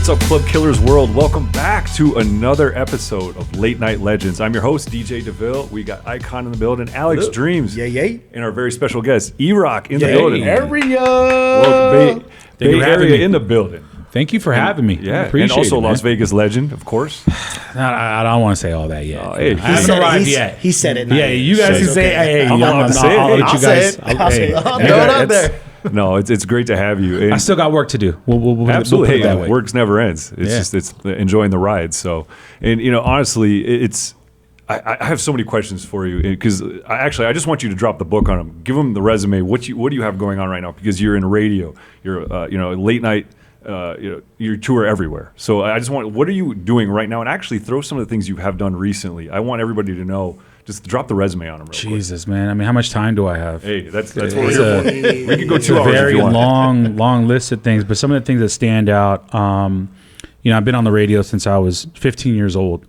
What's up, Club Killers world? Welcome back to another episode of Late Night Legends. I'm your host, DJ DeVille. We got Icon in the building, Alex Dreams, yay, and our very special guest, E-Rock in the building. Area. Welcome, Bay Area in the building. Thank you for having me. Yeah, appreciate and also it, Las Vegas legend, of course. I don't want to say all that yet. Hey, I haven't arrived yet. He said it. Yeah, you guys can say, hey, I'm allowed to say it. I'll let you guys. I'll say it. I'll hey, throw it out there. No, it's great to have you. And I still got work to do. We'll absolutely, put it that way. Works never ends. It's it's enjoying the ride. So, and honestly, I have so many questions for you because I just want you to drop the book on them. Give them the resume. What do you have going on right now? Because you're in radio. You're late night. You tour everywhere. So I just want, what are you doing right now? And actually throw some of the things you have done recently. I want everybody to know. Just drop the resume on them. Jesus, man. I mean, how much time do I have? Hey, that's what we're here for. We can go 2 hours. It's a very if you want. long list of things, but some of the things that stand out. I've been on the radio since I was 15 years old,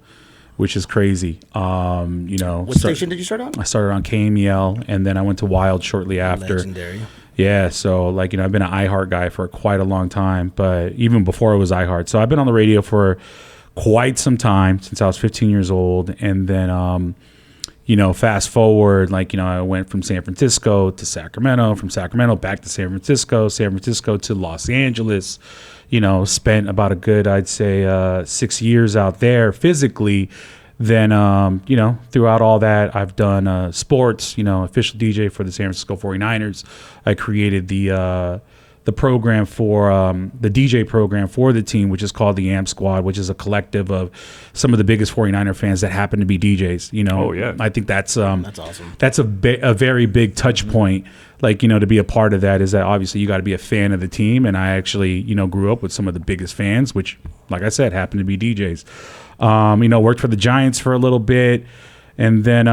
which is crazy. What station did you start on? I started on KMEL, and then I went to Wild shortly after. Legendary. Yeah, so I've been an iHeart guy for quite a long time, but even before it was iHeart. So I've been on the radio for quite some time, since I was 15 years old. And then, fast forward, I went from San Francisco to Sacramento, from Sacramento back to San Francisco to Los Angeles, spent about a good, I'd say, 6 years out there physically. Then, throughout all that, I've done sports, official DJ for the San Francisco 49ers. I created the program for the DJ program for the team, which is called the AMP Squad, which is a collective of some of the biggest 49er fans that happen to be DJs. Oh, yeah. I think that's awesome. That's a very big touch point. To be a part of that is that obviously you got to be a fan of the team. And I actually, grew up with some of the biggest fans, which, like I said, happen to be DJs. Worked for the Giants for a little bit, and then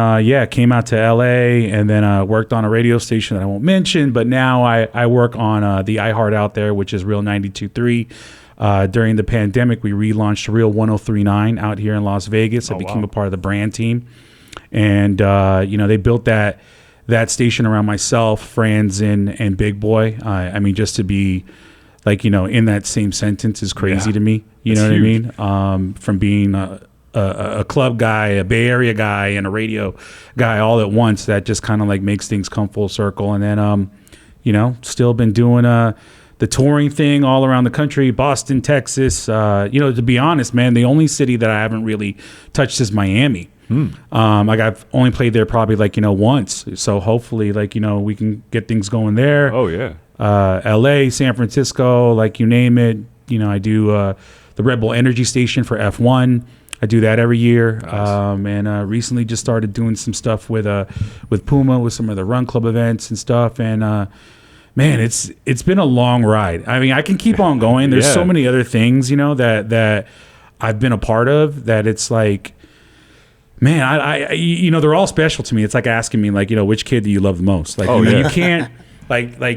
came out to LA, and then worked on a radio station that I won't mention, but now I work on the iHeart out there, which is Real 92.3. During the pandemic, we relaunched Real 103.9 out here in Las Vegas. I became a part of the brand team, and they built that station around myself, Franz, and Big Boy. Just to be in that same sentence is crazy to me. You know what huge. I mean? From being a club guy, a Bay Area guy, and a radio guy all at once, that just kind of makes things come full circle. And then, still been doing the touring thing all around the country, Boston, Texas. To be honest, man, the only city that I haven't really touched is Miami. I've only played there probably once. So hopefully we can get things going there. Oh yeah. LA, San Francisco, you name it. I do the Red Bull Energy Station for F1. I do that every year. Nice. And recently just started doing some stuff with Puma, with some of the Run Club events and stuff. And man, it's been a long ride. I mean, I can keep on going. There's so many other things, that I've been a part of that it's man, I they're all special to me. It's like asking me which kid do you love the most? You can't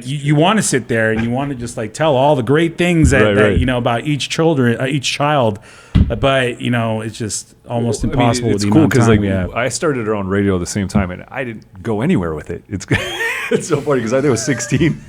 you want to sit there and you want to just tell all the great things that about each child, but it's just almost impossible. It's cool because I started on radio at the same time and I didn't go anywhere with it. It's so funny because I think I was 16.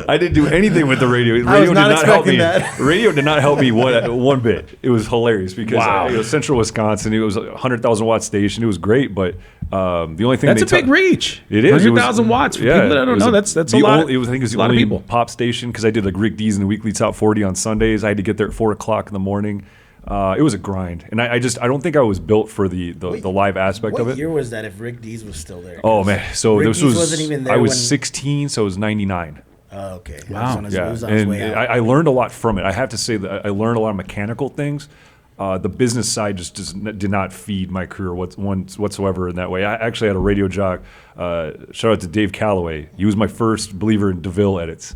I didn't do anything with the radio. Radio did not help me. Radio did not help me one bit. It was hilarious because Central Wisconsin, it was a 100,000 watt station. It was great, but the only thing that's a big reach. It is 100,000 watts for people that don't know. That's a lot. I think it was the only pop station because I did Rick D's and the Weekly Top 40 on Sundays. I had to get there at 4:00 in the morning. It was a grind, and I don't think I was built for the live aspect of it. What year was that? If Rick D's was still there? Oh man, so Rick this D's wasn't even there. I was 16, so it was 99. Oh, okay. Wow. And I learned a lot from it. I have to say that I learned a lot of mechanical things. The business side just did not feed my career whatsoever in that way. I actually had a radio jock. Shout out to Dave Calloway. He was my first believer in DeVille edits.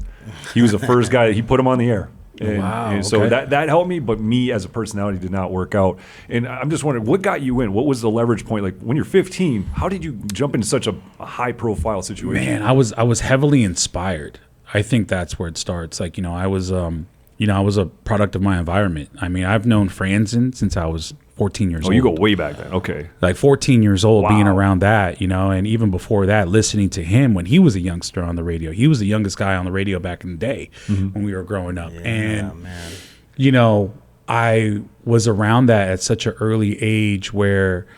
He was the first guy. He put him on the air. And so that helped me, but me as a personality did not work out. And I'm just wondering, what got you in? What was the leverage point? When you're 15, how did you jump into such a high-profile situation? Man, I was heavily inspired. I think that's where it starts. I was a product of my environment. I mean, I've known Franzen since I was 14 years old. Oh, you go way back then. Okay. Like 14 years old, Wow. being around that, you know, and even before that, listening to him when he was a youngster on the radio. He was the youngest guy on the radio back in the day when we were growing up. And, man. you know, I was around that at such an early age where,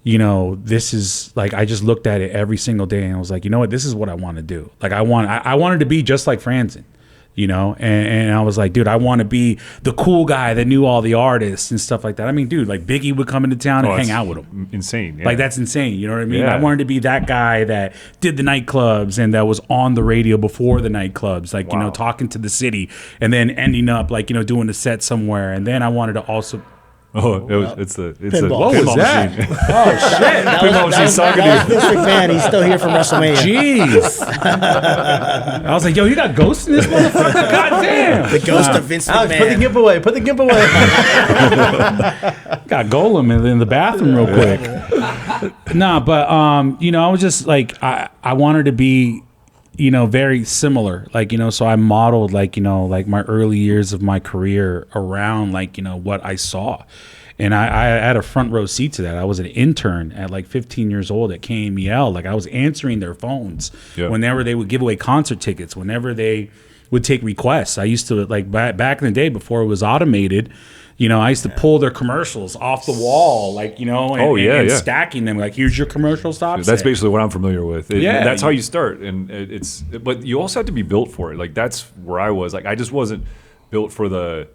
you know, this is like, I just looked at it every single day and I was like, you know what, this is what I want to do. Like I wanted to be just like Franzen. You know, and I was like, dude, I want to be the cool guy that knew all the artists and stuff like that. I mean, dude, like Biggie would come into town and hang out with him. Insane. Yeah. Like, that's insane. You know what I mean? Yeah. I wanted to be that guy that did the nightclubs and that was on the radio before the nightclubs, like, you know, talking to the city and then ending up, like, you know, doing a set somewhere. And then I wanted to also... It's Pinball. What was that? Oh, shit. Pinball machine talking That to was Vince McMahon. He's still here from WrestleMania. Jeez. I was like, yo, you got ghosts in this motherfucker? God damn. The ghost of Vince Alex, McMahon. put the gimp away. Put the gimp away. Got Golem in the bathroom real quick. Nah, but you know, I was just like, I wanted to be, you know, very similar. Like, you know, so I modeled, like, you know, like my early years of my career around, like, you know, what I saw. And I had a front row seat to that. I was an intern at like 15 years old at KMEL. Like, I was answering their phones whenever they would give away concert tickets, whenever they would take requests. I used to, like, back in the day before it was automated, you know, I used to pull their commercials off the wall, like, you know, and stacking them. Like, here's your commercial stop. That's basically what I'm familiar with. That's how you you start, and but you also have to be built for it. Like, that's where I was. Like, I just wasn't built for the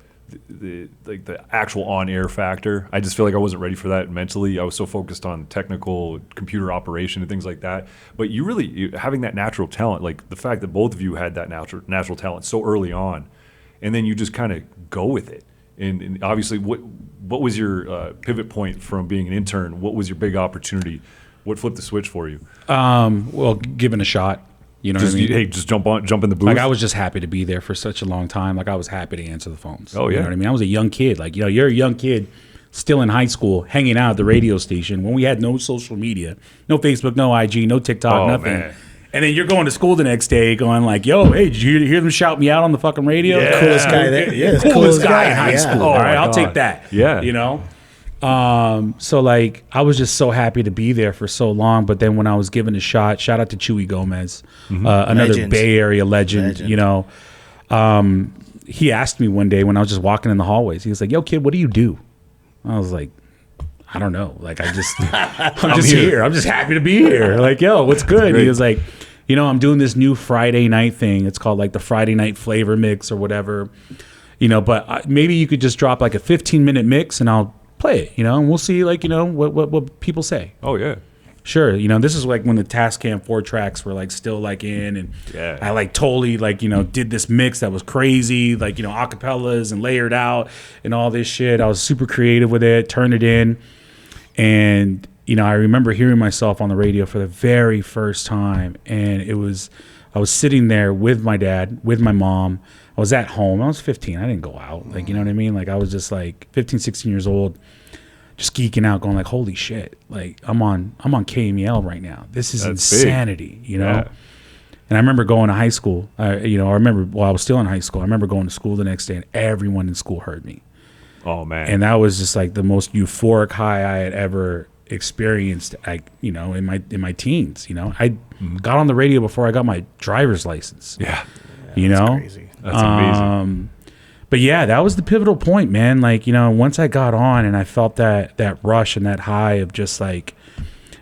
actual on-air factor. I just feel like I wasn't ready for that mentally. I was so focused on technical computer operation and things like that. But you having that natural talent, like the fact that both of you had that natural talent so early on, and then you just kind of go with it. And obviously, what was your pivot point from being an intern? What was your big opportunity? What flipped the switch for you? Well, given a shot. You know what I mean? Hey, just jump in the booth. Like, I was just happy to be there for such a long time. Like, I was happy to answer the phones. Oh, yeah. You know what I mean? I was a young kid. Like, you know, you're a young kid still in high school, hanging out at the radio station when we had no social media, no Facebook, no IG, no TikTok, nothing. Man. And then you're going to school the next day going like, yo, hey, did you hear them shout me out on the fucking radio? Yeah. Coolest guy there. Yeah, The coolest guy in high school. Oh, All right, my I'll God. take that. Yeah. You know? So, like, I was just so happy to be there for so long. But then when I was given a shot, shout out to Chewy Gomez, another Legend. Bay Area legend. You know, he asked me one day when I was just walking in the hallways, he was like, yo, kid, what do you do? I was like, I don't know. Like, I'm just here. I'm just happy to be here. Like, yo, what's good? He was like, you know, I'm doing this new Friday night thing. It's called like the Friday night flavor mix or whatever, you know, but maybe you could just drop like a 15-minute mix and I'll play it, you know, and we'll see, like, you know, what people say. Oh, yeah. Sure. You know, this is like when the Tascam 4 tracks were like still like in, and I like totally like, you know, did this mix that was crazy, like, you know, acapellas and layered out and all this shit. I was super creative with it, turned it in. And, you know, I remember hearing myself on the radio for the very first time. And I was sitting there with my dad, with my mom. I was at home. I was 15. I didn't go out. Like, you know what I mean? Like, I was just like 15, 16 years old, just geeking out, going like, holy shit. Like, I'm on KMEL right now. This is insanity, you know? Yeah. And I remember going to high school. You know, I remember while I was still in high school, I remember going to school the next day and everyone in school heard me. Oh, man. And that was just like the most euphoric high I had ever experienced, you know, in my teens. You know, I got on the radio before I got my driver's license. Yeah. You know, crazy. That's amazing. But yeah, that was the pivotal point, man. Like, you know, once I got on and I felt that rush and that high of just like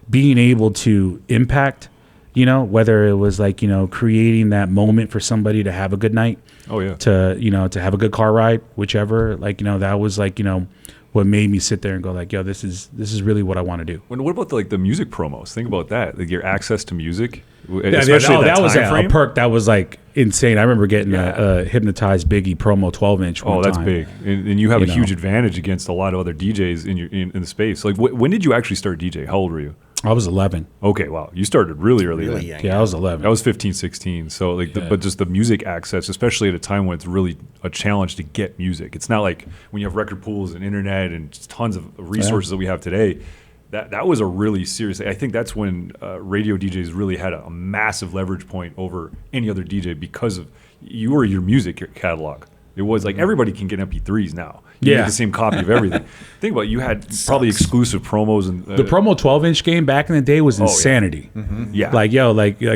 being able to impact, you know, whether it was like, you know, creating that moment for somebody to have a good night. Oh, yeah. To, you know, to have a good car ride, whichever, like, you know, that was like, you know, what made me sit there and go like, yo, this is really what I want to do. What about the music promos? Think about that. Like, your access to music, Yeah, especially that was time a frame. perk that was like insane. I remember getting a Hypnotized Biggie promo 12-inch. Oh, that's time. big, and you have You a know. huge advantage against a lot of other DJs in the space. Like, when did you actually start DJ? How old were you? I was 11. Okay, wow, you started really early. Really then. young. Yeah, I was 11. I was 15, 16. So like, but just the music access, especially at a time when it's really a challenge to get music. It's not like when you have record pools and internet and just tons of resources that we have today. That was a really serious. I think that's when radio DJs really had a massive leverage point over any other DJ because of your music catalog. It was like everybody can get MP3s now. You Yeah. get the same copy of everything. Think about it, you had probably exclusive promos and The promo 12-inch game back in the day was insanity. yeah. Like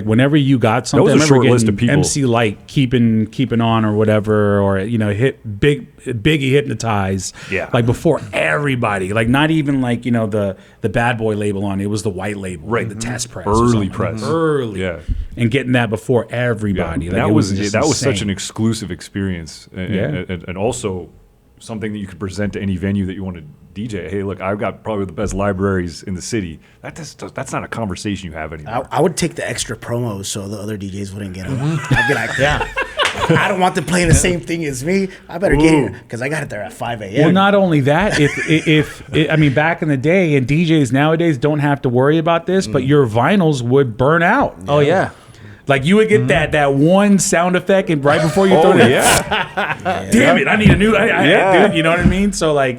whenever you got something, was a I remember short getting list of people. MC Light keeping on or whatever, or hit Biggie Hypnotize. Yeah. Like before everybody, like not even like the Bad Boy label on it. It was the white label, Right. like the test press, or Early something. press. early, Yeah. and getting that before everybody. Yeah. Like, That it was just that was such insane. an exclusive expence, and also something that you could present to any venue that you want to DJ. Hey, look, I've got probably the best libraries in the city. That's not a conversation you have anymore. I would take the extra promos so the other DJs wouldn't get them. I'd be like, I don't want them playing the same thing as me. I better get it because I got it there at 5 a.m. Well, not only that, I mean, back in the day, and DJs nowadays don't have to worry about this, but your vinyls would burn out. Oh yeah. Like you would get that one sound effect, and right before you throw it, damn it, I need a new, dude, you know what I mean? So like,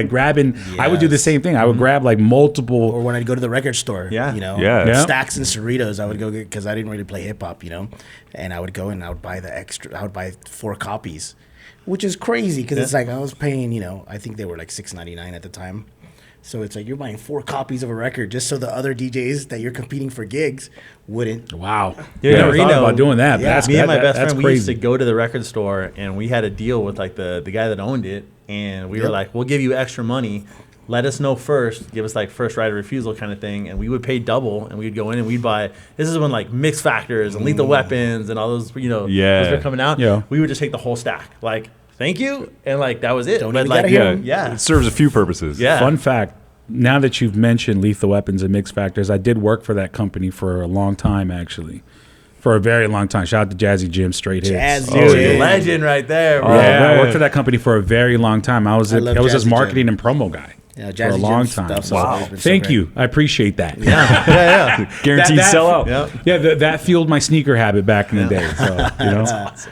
grabbing, I would do the same thing. I would grab like multiple. Or when I'd go to the record store, Yeah. Yeah. Stacks and Cerritos, I would go get, because I didn't really play hip hop, and I would go and I would buy I would buy 4 copies, which is crazy because it's like I was paying, I think they were like $6.99 at the time. So it's like you're buying 4 copies of a record just so the other DJs that you're competing for gigs wouldn't. Wow. Dude, I never Reno, thought about doing that. Yeah. That's, Me and my best that's friend, we used to crazy. go to the record store, and we had a deal with like the guy that owned it, and we were like, we'll give you extra money. Let us know first, give us like first right of refusal kind of thing, and we would pay double, and we'd go in and we'd buy. This is when like Mix Factors and Lethal Weapons and all those, those were coming out. Yeah. We would just take the whole stack, like thank you, and like that was it. Don't But even like, gotta hear 'em. yeah, It serves a few purposes. yeah. Fun fact. Now that you've mentioned Lethal Weapons and Mix Factors, I did work for that company for a long time, actually. For a very long time. Shout out to Jazzy Jim, Straight Hits. Jazzy Dude, Jim. legend right there, bro. Yeah, I worked for that company for a very long time. I was love his Jazzy marketing Jim. and promo guy Yeah, for a Jazzy long Jim's time. stuff's So, always been so thank great. you. I appreciate that. Yeah. Guaranteed That- sellout. Yeah. That fueled my sneaker habit back in the day. So,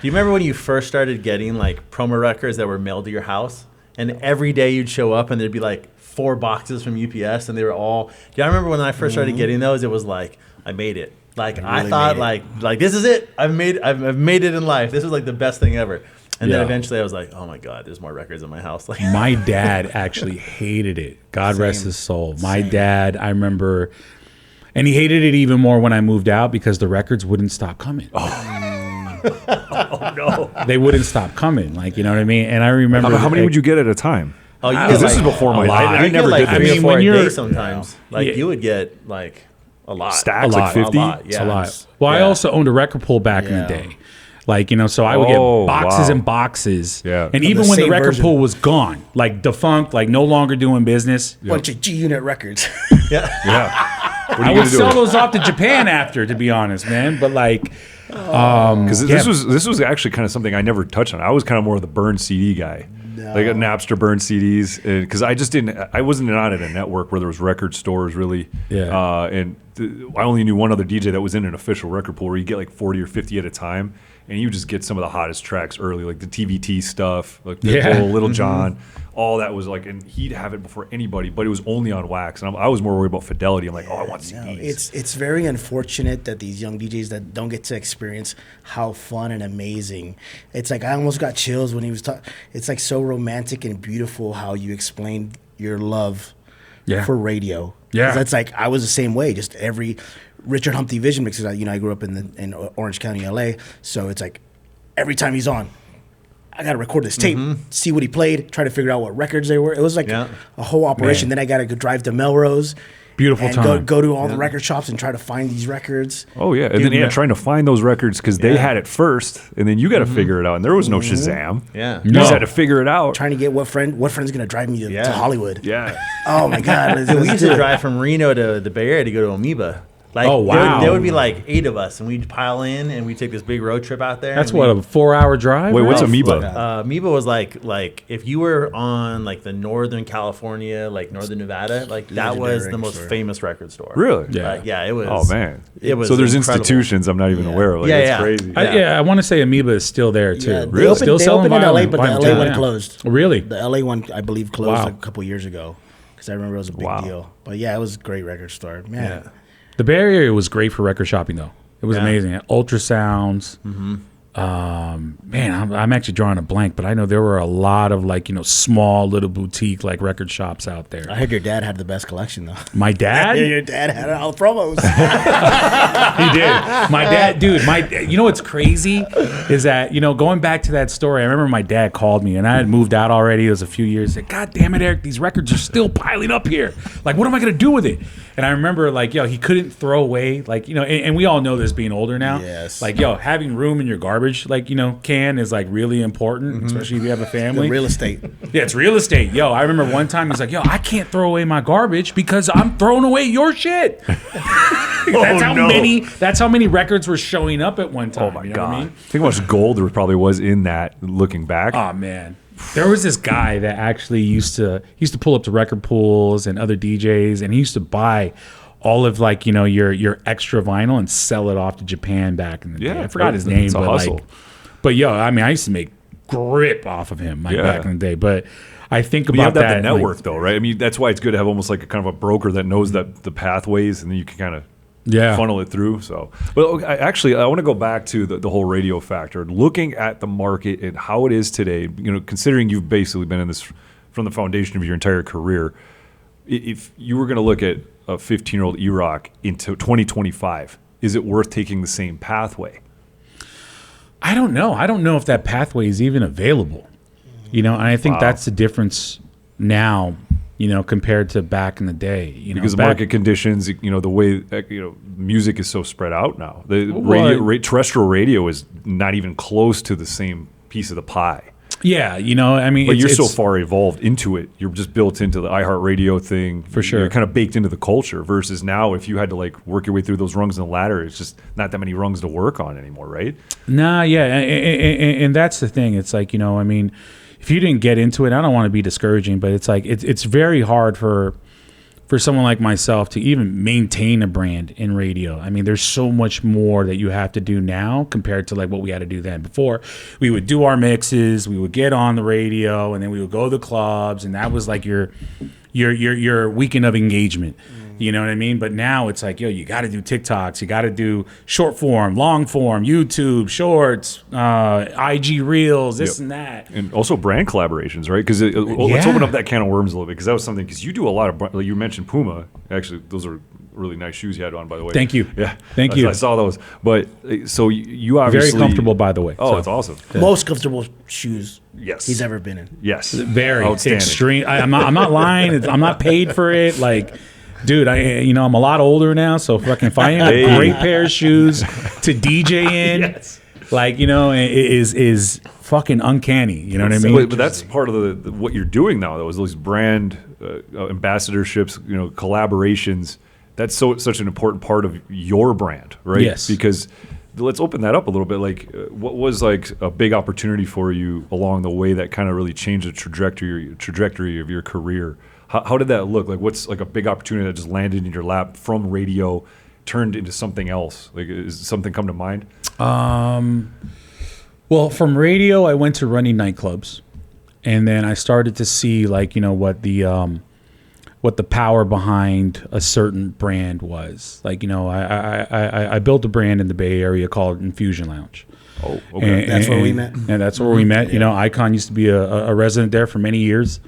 Do you remember when you first started getting like promo records that were mailed to your house, and every day you'd show up and there'd be like 4 boxes from UPS, and they were all. Do I remember when I first started getting those? It was like I made it. Like I really thought, made like this is it. I've made it in life. This was like the best thing ever. And then Yeah. eventually I was like, oh my god, there's more records in my house. Like my dad actually hated it. God rest his soul. My dad, I remember, and he hated it even more when I moved out because the records wouldn't stop coming. Oh no. They wouldn't stop coming. Like, you know what I mean? And I remember. How many would you get at a time? oh, you Because get this is like, before my. lot. I you never get like did three this. or 4 when a you're- day sometimes. Like Yeah. you would get like a lot. Stacks A like lot. 50. A lot. It's Yeah. a lot. Well, I Yeah. also owned a record pool back in the Yeah. day. Like, so I would Oh, get boxes wow. and boxes. Yeah. And Of even the when the same record version. pool was gone, like defunct, like no longer doing business, Bunch of G-Unit records. Yeah. What are I you would gonna do? sell those off to Japan after, to be honest, man. But like, Because Yeah. this was actually kind of something I never touched on. I was kind of more of the burn CD guy, like a Napster burn CDs, because I wasn't on a network where there was record stores really. Yeah. I only knew one other DJ that was in an official record pool where you get like 40 or 50 at a time, and you just get some of the hottest tracks early, like the TVT stuff, like the Yeah. Little John. All that was like, and he'd have it before anybody, but it was only on wax, and I was more worried about fidelity. I'm like, I want CDs. It's very unfortunate that these young DJs that don't get to experience how fun and amazing. It's like I almost got chills when he was talking. It's like so romantic and beautiful how you explained your love Yeah. for radio. Yeah. 'Cause that's like I was the same way. Just every Richard Humphrey Vision mixes. I grew up in Orange County, LA. So it's like every time he's on, I got to record this tape, see what he played, try to figure out what records they were. It was like Yeah. a whole operation. Man. Then I got to go drive to Melrose. Beautiful and time. Go to all the record shops and try to find these records. Oh yeah, and Dude, then man. trying to find those records because they had it first, and then you got to figure it out. And there was no Shazam. Yeah. You No. just had to figure it out. Trying to get what friend's gonna drive me to Yeah. Hollywood. Yeah, Oh my God. Dude, we used to drive from Reno to the Bay Area to go to Amoeba. Like, Oh, wow. There would be like 8 of us, and we'd pile in, and we'd take this big road trip out there. that's and what, we'd- a 4-hour drive? Wait, what's bro? Amoeba? Amoeba was like if you were on like the Northern California, like Northern Nevada, like that Legendary was the record most store. famous record store. Really? Yeah. Yeah, it was. Oh man. It was so there's incredible. institutions I'm not even aware of. Like, Yeah, it's yeah. crazy. I want to say Amoeba is still there too. Yeah, Really? Still they selling opened in LA, vinyl- but the vinyl, LA yeah. one closed. Really? The LA one, I believe, closed Wow. like a couple years ago because I remember it was a big Wow. deal. But yeah, it was a great record store. Man, Yeah. The Bay Area was great for record shopping, though. It was Yeah. amazing. Ultrasounds, Man, I'm actually drawing a blank, but I know there were a lot of like, small little boutique like record shops out there. I heard your dad had the best collection though. My dad? Your dad had all the promos. He did. My dad, dude, you know what's crazy is that, going back to that story, I remember my dad called me and I had moved out already. It was a few years. He said, God damn it, Eric, these records are still piling up here. Like, what am I going to do with it? And I remember like, he couldn't throw away, like, and we all know this being older now. Yes. Like, having room in your garbage, like, can is like really important, especially if you have a family. The real estate. Yeah, it's real estate. I remember one time he's like, I can't throw away my garbage because I'm throwing away your shit. That's how many records were showing up at one time. Oh my God. What I mean? Think how much gold there probably was in that looking back. Oh man. There was this guy that actually used to pull up to record pools and other DJs, and he used to buy all of like, your extra vinyl and sell it off to Japan back in the day. I forgot his name, it's a but hustle. I used to make grip off of him back in the day. But I think about you have that the network though, right? I mean, that's why it's good to have almost like a kind of a broker that knows that the pathways, and then you can kind of funnel it through. So, but I want to go back to the whole radio factor, looking at the market and how it is today. Considering you've basically been in this from the foundation of your entire career, if you were going to look at a 15-year-old E-Rock into 2025, is it worth taking the same pathway? I don't know. I don't know if that pathway is even available. And I think that's the difference now, compared to back in the day. Because market conditions, the way music is so spread out now. The terrestrial radio is not even close to the same piece of the pie. Yeah, I mean, but you're so far evolved into it. You're just built into the iHeartRadio thing. For sure. You're kind of baked into the culture versus now if you had to like work your way through those rungs in the ladder, it's just not that many rungs to work on anymore, right? Nah, yeah. And that's the thing. It's like, I mean, if you didn't get into it, I don't want to be discouraging, but it's like, it's very hard for someone like myself to even maintain a brand in radio. I mean, there's so much more that you have to do now compared to like what we had to do then. Before, we would do our mixes, we would get on the radio, and then we would go to the clubs, and that was like your weekend of engagement. You know what I mean? But now it's like, you got to do TikToks, you got to do short form, long form, YouTube, shorts, IG Reels, this and that. And also brand collaborations, right? Because let's open up that can of worms a little bit, because that was something, because you do a lot of, like you mentioned Puma. Actually, those are really nice shoes you had on, by the way. Thank you. Yeah. Thank you. I saw those. But so you obviously. Very comfortable, by the way. Oh, so. It's awesome. Most comfortable shoes he's ever been in. Yes. Very outstanding. Extreme. I'm not lying. I'm not paid for it. Like, dude, I'm a lot older now, so fucking finding a great pair of shoes to DJ in, like, it is fucking uncanny. You know what I mean? But that's part of the what you're doing now, though, is those brand ambassadorships, collaborations. That's such an important part of your brand, right? Yes. Because let's open that up a little bit. Like, what was like a big opportunity for you along the way that kind of really changed the trajectory of your career? How did that look? Like, what's like a big opportunity that just landed in your lap from radio, turned into something else? Like, is something come to mind? Well, from radio, I went to running nightclubs, and then I started to see like, what the power behind a certain brand was. Like, I built a brand in the Bay Area called Infusion Lounge. Oh, okay. That's where we met. And that's where we met. Icon used to be a resident there for many years.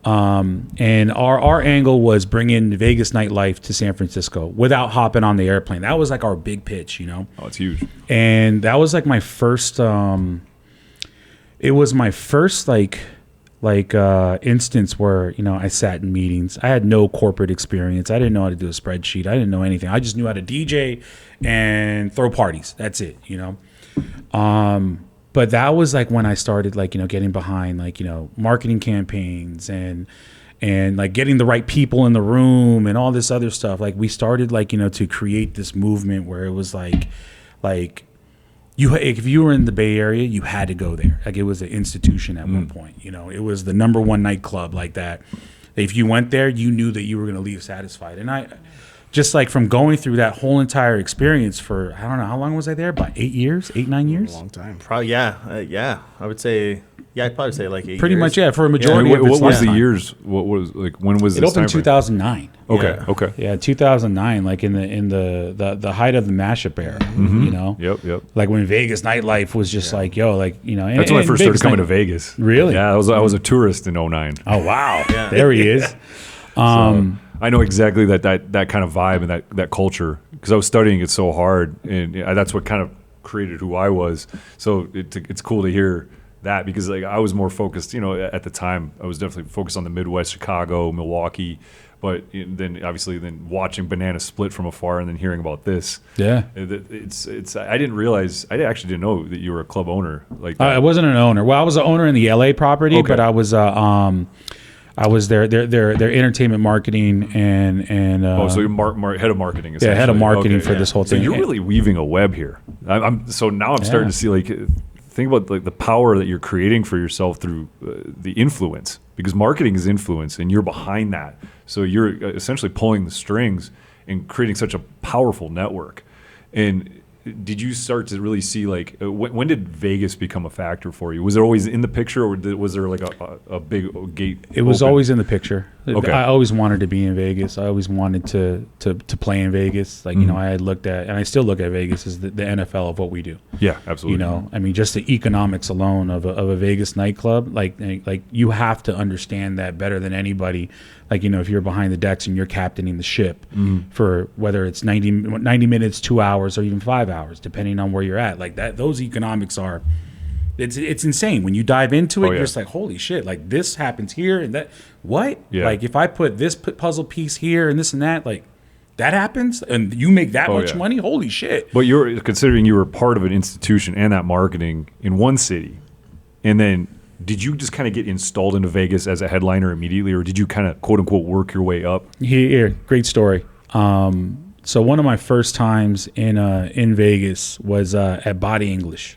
And our angle was bringing Vegas nightlife to San Francisco without hopping on the airplane. That was like our big pitch, Oh, it's huge. And that was like my first, it was my first instance where, I sat in meetings. I had no corporate experience. I didn't know how to do a spreadsheet. I didn't know anything. I just knew how to DJ and throw parties. That's it, But that was like when I started getting behind marketing campaigns and like getting the right people in the room and all this other stuff. Like we started to create this movement where it was like if you were in the Bay Area, you had to go there. Like it was an institution at one point. It was the number one nightclub like that. If you went there, you knew that you were going to leave satisfied. And just like from going through that whole entire experience for, I don't know, how long was I there? About 8 years, 9 years? A long time. Probably, yeah. I would say, I'd probably say like 8 Pretty years. much, yeah, for a majority of its What was the lifetime. years? What was like? When was It this opened time frame? 2009. Okay. Okay. Yeah, 2009, like in the height of the mashup era, you know? Yep. Like when Vegas nightlife was just like, yo, like, you know. That's when I first started coming to Vegas. Really? Yeah, I was a tourist in 09. Oh, wow. There he is. I know exactly that kind of vibe and that culture because I was studying it so hard, and that's what kind of created who I was. So it's cool to hear that because like I was more focused, you know, at the time I was definitely focused on the Midwest, Chicago, Milwaukee, but then obviously watching Banana split from afar and then hearing about this. Yeah. It's I didn't realize, I actually didn't know that you were a club owner like that. I wasn't an owner. Well, I was an owner in the LA property, Okay. but I was their entertainment marketing and So you're head of marketing. yeah, head of essentially. marketing Okay, for this whole thing. So you're really weaving a web here. I'm starting to see like think about like the power that you're creating for yourself through the influence, because marketing is influence and you're behind that. So you're essentially pulling the strings and creating such a powerful network. And did you start to really see like when did Vegas become a factor for you? Was it always in the picture, or was there like a big gate? It was open? always in the picture. Okay. I always wanted to be in Vegas. I always wanted to play in Vegas. Like, you know, I had looked at, and I still look at Vegas as the NFL of what we do. Yeah, absolutely. You know, I mean, just the economics alone of a Vegas nightclub, like you have to understand that better than anybody. Like, you know, if you're behind the decks and you're captaining the ship for whether it's 90 minutes, 2 hours, or even 5 hours, depending on where you're at, like that, those economics are, it's insane. When you dive into it, you're just like, holy shit, like this happens here and that, what? Yeah. Like if I put this puzzle piece here and this and that, like that happens and you make that much money, holy shit. But you're considering you were part of an institution and that marketing in one city, and then did you just kind of get installed into Vegas as a headliner immediately, or did you kind of quote unquote work your way up? Here, great story. So one of my first times in Vegas was at Body English.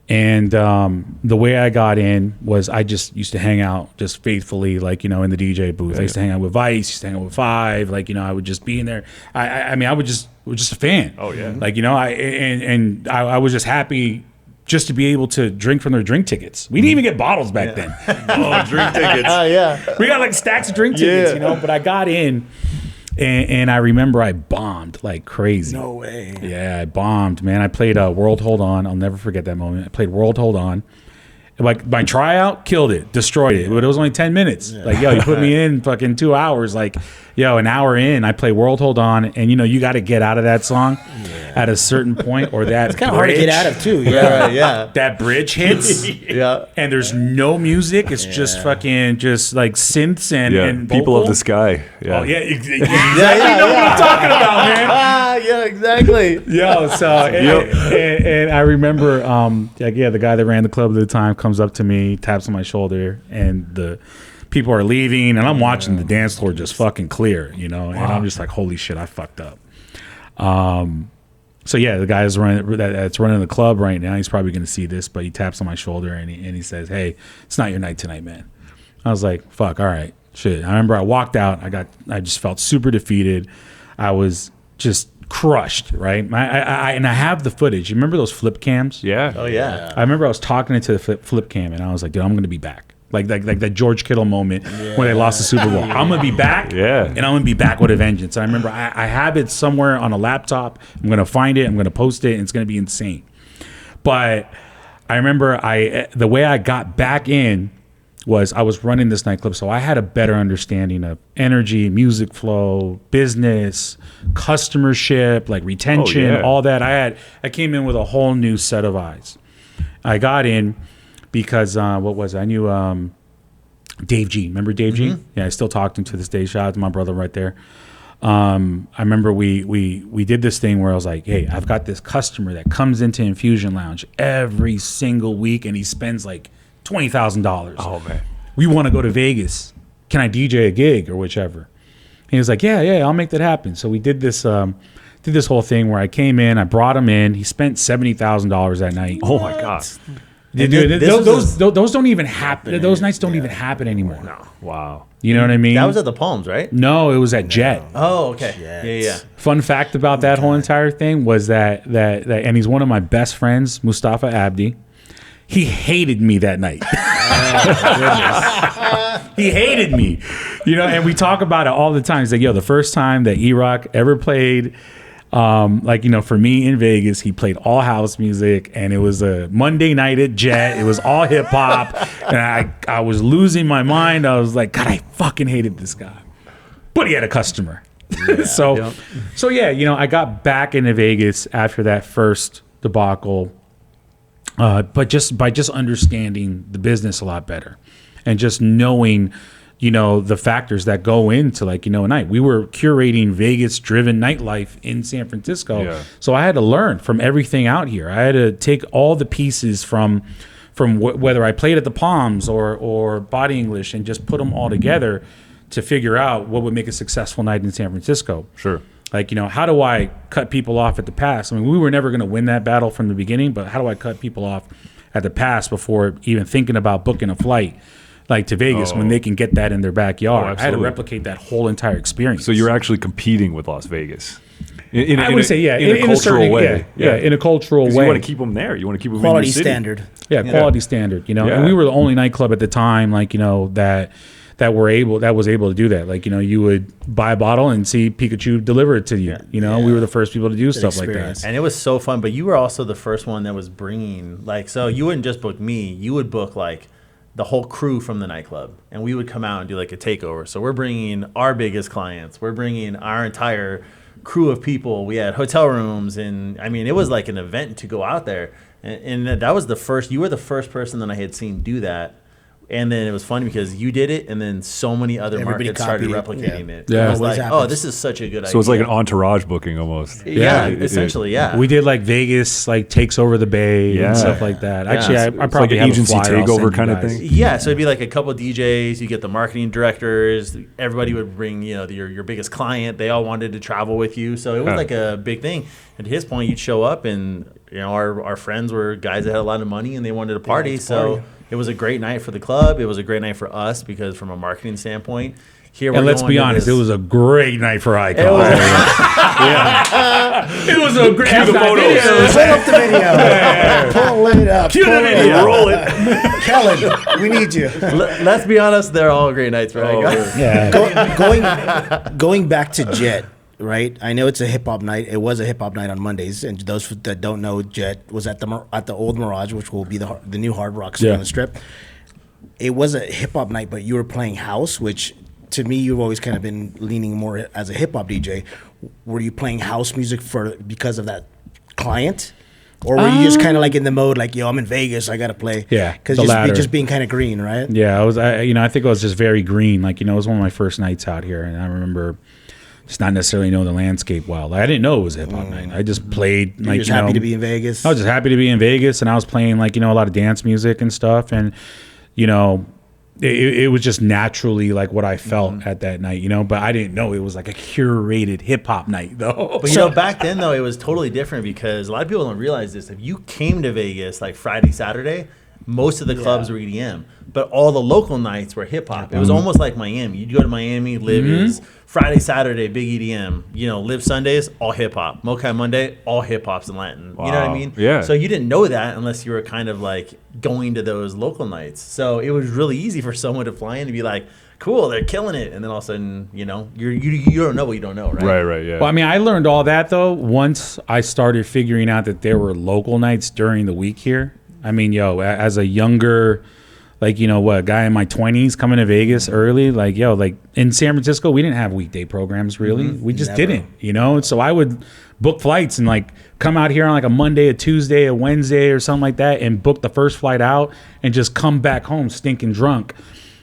And the way I got in was I just used to hang out just faithfully, like, you know, in the DJ booth. I used to hang out with Vice, used to hang out with Five, like, you know, I would just be in there. I mean, I was just a fan. Oh, yeah. Like, you know, I was just happy just to be able to drink from their drink tickets. We didn't even get bottles back then. Oh, drink tickets. Yeah. We got like stacks of drink tickets, you know, but I got in and I remember I bombed like crazy. No way. Yeah, I bombed, man. I played World Hold On. I'll never forget that moment. I played World Hold On. Like my tryout, killed it, destroyed it. But it was only 10 minutes. Like, yo, you put me in fucking 2 hours. Like, yo, an hour in, I play World Hold On, and you know you got to get out of that song at a certain point, or that It's kind of hard to get out of too. Yeah. Yeah. that bridge hits, Yeah. and there's no music. It's just fucking just like synths and people vocal. of the sky. Yeah. Oh yeah, exactly. Yeah. Know what I'm talking about, man. Yeah, exactly. Yo, so and I remember, the guy that ran the club at the time comes up to me, taps on my shoulder, and the people are leaving, and I'm watching the dance floor just fucking clear, you know, and I'm just like, holy shit, I fucked up. So yeah, the guy that's running the club right now, he's probably gonna see this, but he taps on my shoulder and he says, "Hey, it's not your night tonight, man." I was like, "Fuck, all right, shit." I remember I walked out. I just felt super defeated. I was just crushed, right? I have the footage. You remember those flip cams? Yeah. Oh, yeah. I remember I was talking into the flip cam, and I was like, dude, I'm going to be back. Like that George Kittle moment when they lost the Super Bowl. I'm going to be back, and I'm going to be back with a vengeance. And I remember I have it somewhere on a laptop. I'm going to find it. I'm going to post it, and it's going to be insane. But I remember the way I got back in was I was running this nightclub, so I had a better understanding of energy, music flow, business, customership, like retention, all that. I came in with a whole new set of eyes. I got in because I knew Dave G. Remember Dave G? Yeah, I still talk to him to this day. Shout out to my brother right there. I remember we did this thing where I was like, hey, I've got this customer that comes into Infusion Lounge every single week, and he spends like $20,000. Oh man, we want to go to Vegas. Can I DJ a gig or whichever? And he was like, yeah, I'll make that happen. So we did this whole thing where I came in, I brought him in. He spent $70,000 that night. oh my god, Those don't even happen. Those nights don't even happen anymore. No. Wow. You know what I mean? That was at the Palms, right? No, it was at Jet. Oh, okay. Jet. Yeah. Fun fact about that whole entire thing was that and he's one of my best friends, Mustafa Abdi. He hated me that night. He hated me, and we talk about it all the time. He's like, yo, the first time that E-Rock ever played, for me in Vegas, he played all house music, and it was a Monday night at Jet. It was all hip hop, and I was losing my mind. I was like, God, I fucking hated this guy, but he had a customer. Yeah. So I got back into Vegas after that first debacle. But just by understanding the business a lot better and just knowing, the factors that go into a night. We were curating Vegas-driven nightlife in San Francisco. Yeah. So I had to learn from everything out here. I had to take all the pieces from whether I played at the Palms or Body English and just put them all together to figure out what would make a successful night in San Francisco. Sure. How do I cut people off at the pass? I mean, we were never going to win that battle from the beginning, but how do I cut people off at the pass before even thinking about booking a flight to Vegas when they can get that in their backyard? I had to replicate that whole entire experience. So you're actually competing with Las Vegas. In a cultural way. In a cultural way. You want to keep them there. You want to keep them quality in the city. standard. Yeah, quality standard. And we were the only nightclub at the time, that was able to do that. You would buy a bottle and see Pikachu deliver it to you. We were the first people to do stuff like that. And it was so fun. But you were also the first one that was bringing, so you wouldn't just book me. You would book, the whole crew from the nightclub. And we would come out and do, a takeover. So we're bringing our biggest clients. We're bringing our entire crew of people. We had hotel rooms. And, it was like an event to go out there. And that was you were the first person that I had seen do that. And then it was funny because you did it, and then so many other markets started replicating it. Yeah. I was like, this is such a good idea. So it's like an entourage booking almost. Yeah, essentially, yeah. We did Vegas takes over the Bay and stuff like that. Actually, I probably have agency takeover kind of thing. Yeah, so it'd be a couple of DJs. You get the marketing directors. Everybody would bring your biggest client. They all wanted to travel with you, so it was a big thing. And to his point, you'd show up, and our friends were guys that had a lot of money and they wanted to party. So it was a great night for the club. It was a great night for us because from a marketing standpoint, and let's be honest, it was a great night for Icon. It was a great night. Pull up the video. Pull it up. Cue the video. Roll it. Kellen, we need you. Let's be honest, they're all great nights for Icon. Going back to Jet. Right, I know it's a hip hop night. It was a hip hop night on Mondays, and those that don't know, Jet was at the old Mirage, which will be the new Hard Rock on the Strip. It was a hip hop night, but you were playing house, which to me you've always kind of been leaning more as a hip hop DJ. Were you playing house music because of that client, or were you just kind of in the mode yo, I'm in Vegas, I gotta play? Yeah, because just being kind of green, right? Yeah, I was. I think I was just very green. It was one of my first nights out here, and I remember. Just not necessarily know the landscape well. I didn't know it was a hip hop night. I just played You're just happy to be in Vegas. I was just happy to be in Vegas, and I was playing a lot of dance music and stuff, and it was just naturally what I felt at that night, But I didn't know it was a curated hip hop night though. But back then though, it was totally different because a lot of people don't realize this. If you came to Vegas Friday, Saturday, most of the clubs were EDM, but all the local nights were hip hop. It was almost like Miami. You'd go to Miami, Live is Friday, Saturday, big EDM. Live Sundays, all hip hop. Mokai Monday, all hip hops and Latin. Wow. You know what I mean? Yeah. So you didn't know that unless you were kind of going to those local nights. So it was really easy for someone to fly in and be like, cool, they're killing it, and then all of a sudden, you don't know what you don't know, right? Right, yeah. Well, I learned all that though once I started figuring out that there were local nights during the week here. As a younger, guy in my 20s coming to Vegas early, in San Francisco, we didn't have weekday programs really. We just didn't, And so I would book flights and come out here on a Monday, a Tuesday, a Wednesday or something like that and book the first flight out and just come back home stinking drunk.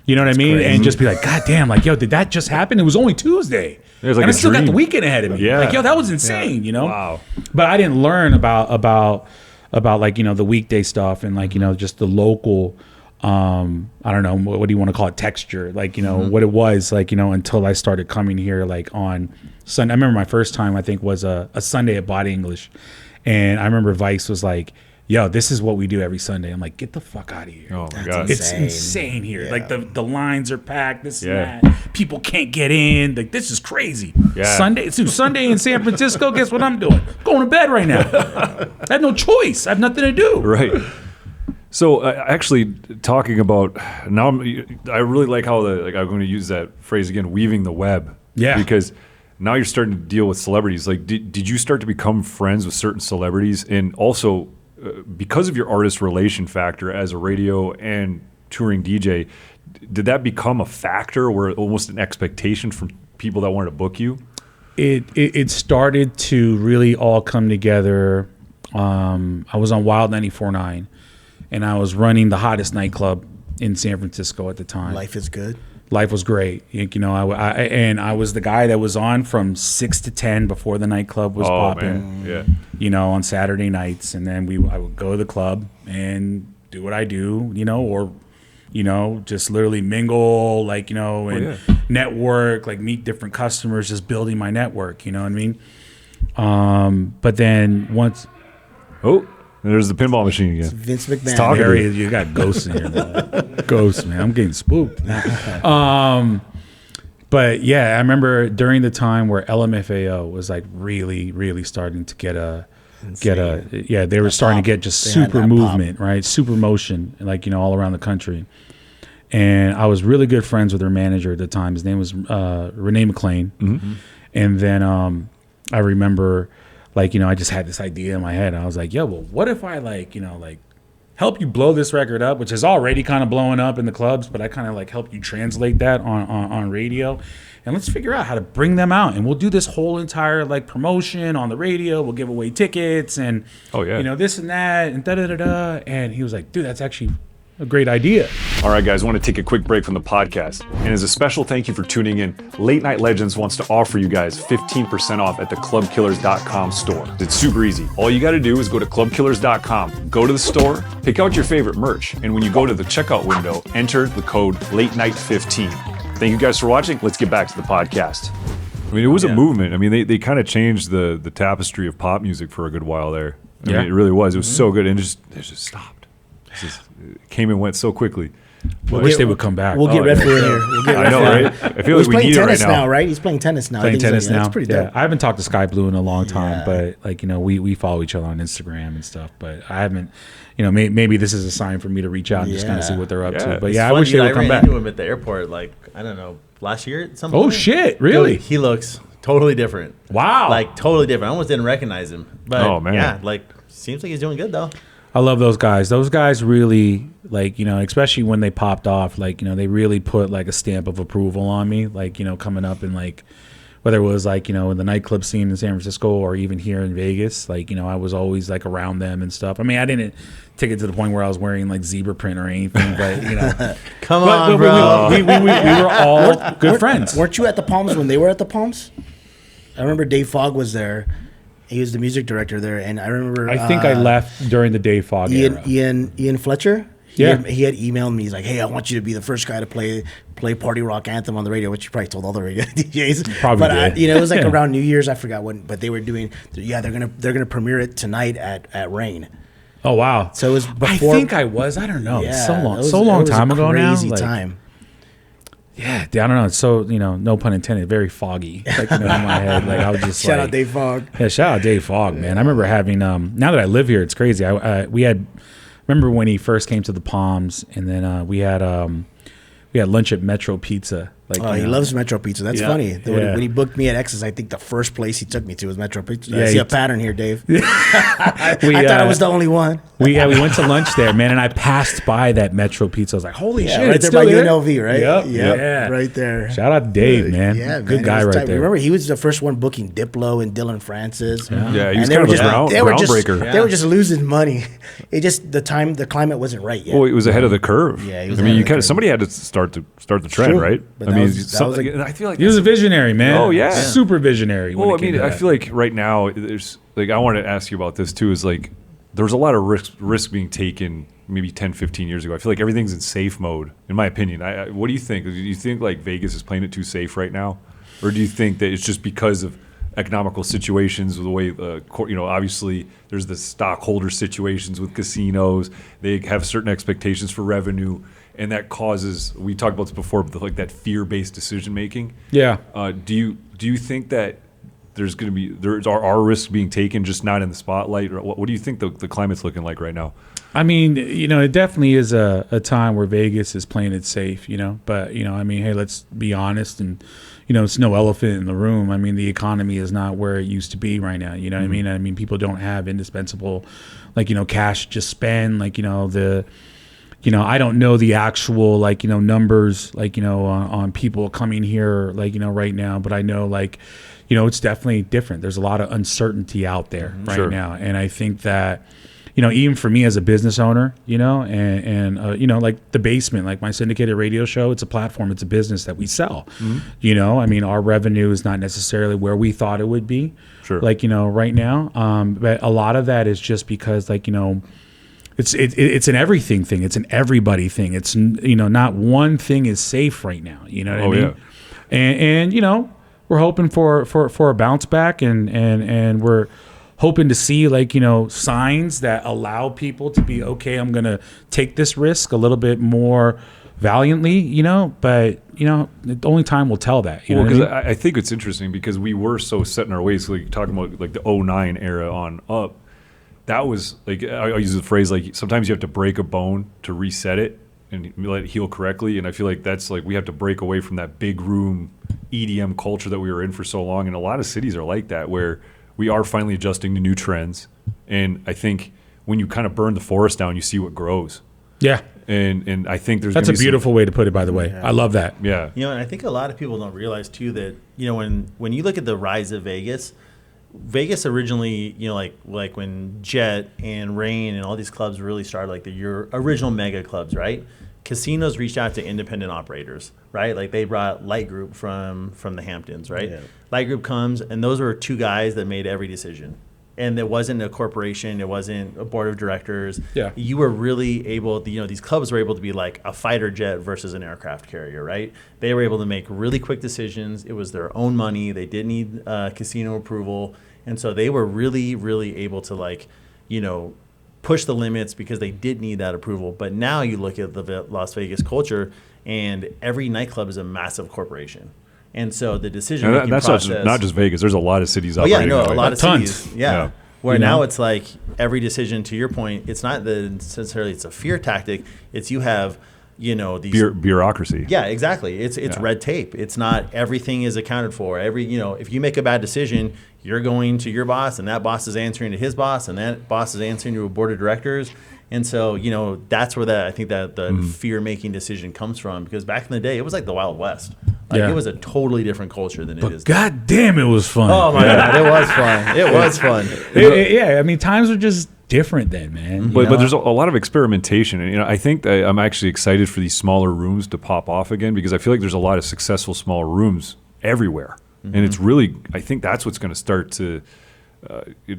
You know what I mean? Crazy. And just be God damn, did that just happen? It was only Tuesday. It was and I still got the weekend ahead of me. Yeah. That was insane, Wow. But I didn't learn about the weekday stuff and just the local I don't know, what do you want to call it, texture, what it was until I started coming here on Sunday. I remember my first time I think was a Sunday at Body English, and I remember Vice was yo, this is what we do every Sunday. I'm like, get the fuck out of here. Oh my That's god. It's insane here. Yeah. Like the lines are packed. This Yeah. and that. People can't get in. Like this is crazy. Yeah. Sunday in San Francisco. Guess what I'm doing? Going to bed right now. I have no choice. I have nothing to do. Right. So actually, talking about now, I really like how I'm going to use that phrase again, weaving the web. Yeah. Because now you're starting to deal with celebrities. Like, did you start to become friends with certain celebrities, and also because of your artist relation factor as a radio and touring DJ, did that become a factor, or almost an expectation from people that wanted to book you? It started to really all come together. I was on Wild 94.9, and I was running the hottest nightclub in San Francisco at the time. Life is good. Life was great. You know, I was the guy that was on from 6 to 10 before the nightclub was popping. Man. Yeah. You know, on Saturday nights, and then I would go to the club and do what I do. You know, or just literally mingle, like, and network, like meet different customers, just building my network. You know what I mean? But then once. Oh, there's the pinball machine again. Vince McMahon. talking. There he is. You got ghosts in here, man. Ghosts, man. I'm getting spooked. But yeah, I remember during the time where LMFAO was like really, really starting to get a they were starting to get just They had super that movement, right? Super motion, like, all around the country. And I was really good friends with her manager at the time. His name was Renee McLean. Mm-hmm. And then I remember, like, I just had this idea in my head. I was like, yo, well, what if I help you blow this record up, which is already kind of blowing up in the clubs, but I kind of help you translate that on radio. And let's figure out how to bring them out. And we'll do this whole entire promotion on the radio. We'll give away tickets and, this and that and da-da-da-da. And he was like, dude, that's actually a great idea. All right, guys, I want to take a quick break from the podcast. And as a special thank you for tuning in, Late Night Legends wants to offer you guys 15% off at the CLUBKILLERS.com store. It's super easy. All you got to do is go to CLUBKILLERS.com, go to the store, pick out your favorite merch, and when you go to the checkout window, enter the code LateNight15. Thank you guys for watching. Let's get back to the podcast. I mean, it was a movement. I mean, they kind of changed the tapestry of pop music for a good while there. I mean, it really was. It was so good, and it just stopped. It came and went so quickly. I wish they would come back. We'll get Red in here. We'll get I know, right? I feel like we need it right now. Right? He's playing tennis now. Playing tennis now. That's pretty dope. I haven't talked to Sky Blue in a long time, Yeah. but we follow each other on Instagram and stuff. But I haven't, maybe this is a sign for me to reach out and just kind of see what they're up to. But I wish they would come back. I ran into him at the airport, I don't know, last year at some point. Oh shit! Really? Dude, he looks totally different. Wow. Totally different. I almost didn't recognize him. But Oh, man. yeah, seems like he's doing good though. I love those guys. Those guys really, especially when they popped off, they really put a stamp of approval on me, coming up and whether it was in the nightclub scene in San Francisco or even here in Vegas, I was always around them and stuff. I mean, I didn't take it to the point where I was wearing zebra print or anything, but Come on, bro. We were all good friends. Weren't you at the Palms when they were at the Palms? I remember Dave Fogg was there. He was the music director there, and I remember. I think I left during the Dave Fogg era. Ian Fletcher. Yeah. He had emailed me. He's like, "Hey, I want you to be the first guy to play Party Rock Anthem on the radio," which you probably told all the radio DJs. Probably but did. it was around New Year's. I forgot when, but they were doing. Yeah, they're gonna premiere it tonight at Rain. Oh wow! So it was before. I think I was. I don't know. Yeah, so long, it was- so it long was a time ago now. Crazy time. Yeah, I don't know. It's so, no pun intended, very foggy. In my head, I was just Shout out Dave Fogg. Yeah, shout out Dave Fogg, man. I remember having now that I live here, it's crazy. Remember when he first came to the Palms, and then we had lunch at Metro Pizza. He loves Metro Pizza. That's funny. Yeah. When he booked me at X's, I think the first place he took me to was Metro Pizza. Yeah, I see a pattern here, Dave. I thought We, I was the only one. we went to lunch there, man, and I passed by that Metro Pizza. I was like, holy shit, right it's there still by there? UNLV, right? Yep. Yeah, right there. Shout out to Dave, man. Yeah, Good man, guy he was right tight. there. Remember, he was the first one booking Diplo and Dylan Francis. Yeah, he was And they kind were of a just- they were just- groundbreaker. They were just losing money. It just the climate wasn't right yet. Well, it was ahead of the curve. Yeah, he was I ahead mean, of you the kind of curve. somebody had to start the trend, true, right? but I that mean, was- that was something. I feel like He was a visionary, man. Oh, yeah. Super visionary. when Well, it I came mean, to I that. feel like right now there's I wanted to ask you about this too. Is there was a lot of risk being taken maybe 10, 15 years ago. I feel like everything's in safe mode, in my opinion. What do you think? Do you think Vegas is playing it too safe right now, or do you think that it's just because of economical situations, the way obviously there's the stockholder situations with casinos. They have certain expectations for revenue, and that causes, we talked about this before, but like that fear-based decision making. Yeah. Do you think that there's going to be are risks being taken, just not in the spotlight? Or what do you think the climate's looking like right now? I mean, it definitely is a time where Vegas is playing it safe, But, I mean, hey, let's be honest. And, it's no elephant in the room. I mean, the economy is not where it used to be right now. You know what I mean? I mean, people don't have indispensable, cash to just spend. I don't know the actual, numbers, on people coming here, right now. But I know, it's definitely different. There's a lot of uncertainty out there right now. And I think that, even for me as a business owner, and like the basement, like my syndicated radio show, it's a platform, it's a business that we sell. I mean, our revenue is not necessarily where we thought it would be, right now. But a lot of that is just because, it's an everything thing. It's an everybody thing. It's, not one thing is safe right now. You know what I mean? Yeah. And we're hoping for a bounce back, and we're hoping to see signs that allow people to be, okay, I'm going to take this risk a little bit more valiantly, but the only time will tell that. Well, because I think it's interesting because we were so set in our ways, talking about the 2009 era on up. That was I use the phrase sometimes you have to break a bone to reset it and let it heal correctly. And I feel like that's we have to break away from that big room EDM culture that we were in for so long. And a lot of cities are like that, where we are finally adjusting to new trends. And I think when you kind of burn the forest down, you see what grows. Yeah. And I think that's a beautiful way to put it, by the way. Yeah. I love that. Yeah. And I think a lot of people don't realize too that, when you look at the rise of Vegas originally, like when Jet and Rain and all these clubs really started, your original mega clubs, right? Casinos reached out to independent operators, right? Like they brought Light Group from the Hamptons, right? Yeah. Light Group comes, and those were two guys that made every decision. And it wasn't a corporation, it wasn't a board of directors. Yeah. You were really able, these clubs were able to be like a fighter jet versus an aircraft carrier, right? They were able to make really quick decisions. It was their own money. They didn't need casino approval. And so they were really, really able to push the limits because they did need that approval. But now you look at the Las Vegas culture, and every nightclub is a massive corporation. And so the decision-making process... That's not just Vegas. There's a lot of cities out there. Yeah, a lot of cities. Yeah. Where now it's every decision, to your point, it's not necessarily it's a fear tactic. It's you have... these bureaucracy. Yeah, exactly. It's red tape. It's not everything is accounted for. If you make a bad decision, you're going to your boss, and that boss is answering to his boss, and that boss is answering to a board of directors. And so, that's where I think that the fear-making decision comes from, because back in the day, it was like the Wild West. It was a totally different culture than it is now. God damn, it was fun. Oh my God, it was fun. It was fun. Yeah, I mean, times were just different then, man. But there's a lot of experimentation, and I think that I'm actually excited for these smaller rooms to pop off again, because I feel like there's a lot of successful small rooms everywhere, and it's really, I think that's what's going to start to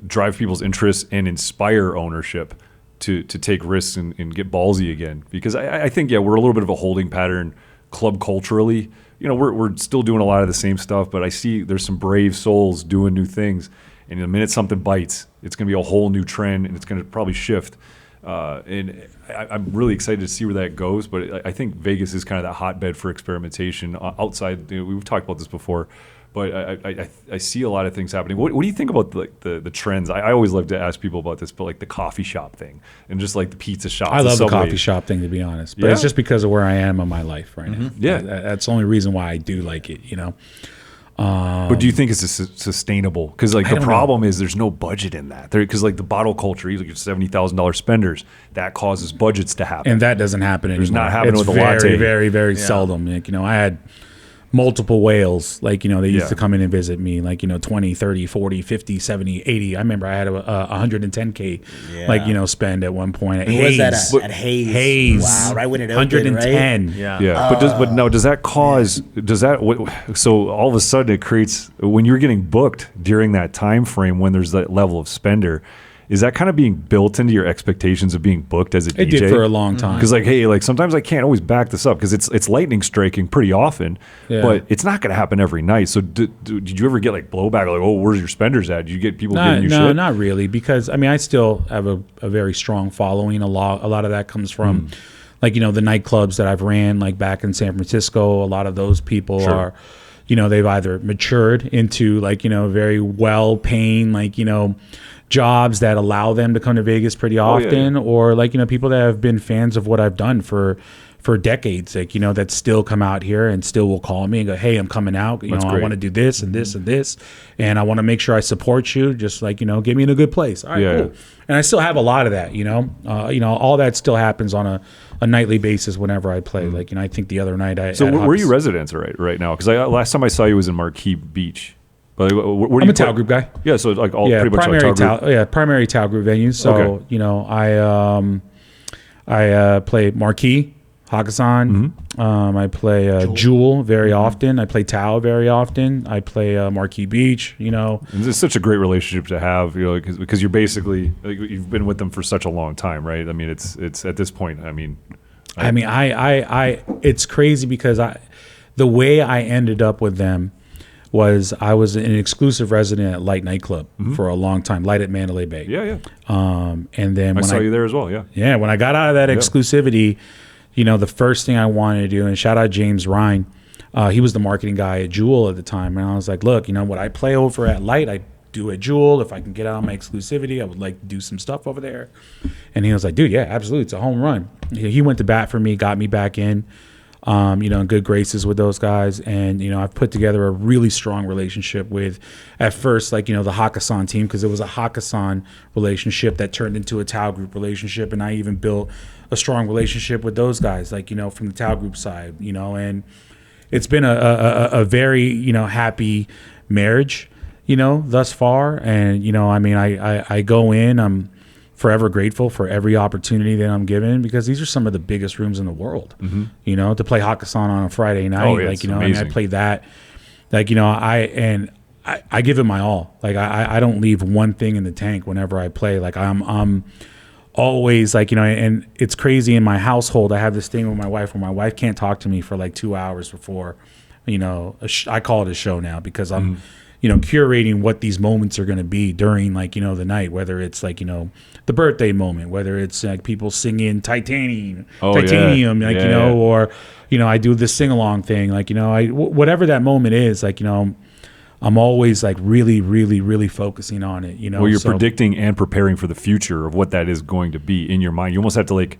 drive people's interest and inspire ownership to take risks and get ballsy again. Because I think we're a little bit of a holding pattern club culturally. We're still doing a lot of the same stuff, but I see there's some brave souls doing new things. And the minute something bites, it's going to be a whole new trend, and it's going to probably shift. And I'm really excited to see where that goes. But I think Vegas is kind of that hotbed for experimentation outside. We've talked about this before, but I see a lot of things happening. What do you think about the trends? I always love to ask people about this, but the coffee shop thing and just the pizza shop. I love the coffee shop thing, to be honest. But it's just because of where I am in my life right now. Yeah, that's the only reason why I do like it. But do you think it's sustainable? Because the problem is there's no budget in that. Because the bottle culture, you look at $70,000 spenders, that causes budgets to happen, and that doesn't happen anymore. It's not happening with a latte. Very, very, very seldom. I had multiple whales, they used to come in and visit me, 20, 30, 40, 50, 70, 80. I remember I had a 110K, spend at one point at Hayes. Was that at Hayes? Hayes. Wow, right when it opened, 110. right? Yeah. But does that cause, so all of a sudden it creates, when you're getting booked during that time frame when there's that level of spender, is that kind of being built into your expectations of being booked as a DJ? It did for a long time. Because like, hey, like sometimes I can't always back this up because it's lightning striking pretty often, but it's not going to happen every night. So did you ever get like blowback? Like, oh, where's your spenders at? Did you get people giving you shit? No, not really. Because I mean, I still have a very strong following. A lot of that comes from like, you know, the nightclubs that I've ran like back in San Francisco. A lot of those people are, you know, they've either matured into like, you know, very well paying, like, you know, jobs that allow them to come to Vegas pretty often, or like, you know, people that have been fans of what I've done for decades, like, you know, that still come out here and still will call me and go, hey, I'm coming out, you know, I want to do this and this and this, and I want to make sure I support you, just like, you know, get me in a good place. All right, cool. And I still have a lot of that, you know, all that still happens on a nightly basis whenever I play. Like, you know, I think the other night where are you residents right now? Because last time I saw you was in Marquee Beach. But I'm a Tao Group guy. Yeah, so like pretty much primary like Tao Group. Primary Tao Group venues. So you know, I play Marquee, Hakkasan. I play Jewel very often. I play Tao very often. I play Marquee Beach. You know, and it's such a great relationship to have. You know, because you're basically like, you've been with them for such a long time, right? I mean, it's at this point. I mean, it's crazy because the way I ended up with them was I was an exclusive resident at Light Nightclub for a long time, Light at Mandalay Bay. Yeah. And then I saw you there as well, Yeah, when I got out of that exclusivity, you know, the first thing I wanted to do, and shout out James Ryan, he was the marketing guy at Jewel at the time, and I was like, look, you know, what I play over at Light, I do at Jewel. If I can get out of my exclusivity, I would like to do some stuff over there. And he was like, dude, yeah, absolutely, it's a home run. He went to bat for me, got me back in. You know, in good graces with those guys. And, you know, I've put together a really strong relationship with, at first, like, you know, the Hakkasan team, because it was a Hakkasan relationship that turned into a Tao Group relationship. And I even built a strong relationship with those guys, like, you know, from the Tao Group side, you know, and it's been a very, you know, happy marriage, you know, thus far. And, you know, I mean, I go in, I'm forever grateful for every opportunity that I'm given, because these are some of the biggest rooms in the world. You know, to play Hakkasan on a Friday night, like, you know, and I play that, like, you know, I give it my all. Like, I don't leave one thing in the tank whenever I play. Like, I'm always like, you know, and it's crazy in my household. I have this thing with my wife where my wife can't talk to me for like 2 hours before, you know, I call it a show now, because I'm, you know, curating what these moments are going to be during, like, you know, the night, whether it's like, you know, the birthday moment, whether it's like people singing Titanium, like, you know, or, you know, I do this sing along thing, like, you know, whatever that moment is, like, you know, I'm always like really, really, really focusing on it, you know. Well, you're predicting and preparing for the future of what that is going to be in your mind. You almost have to like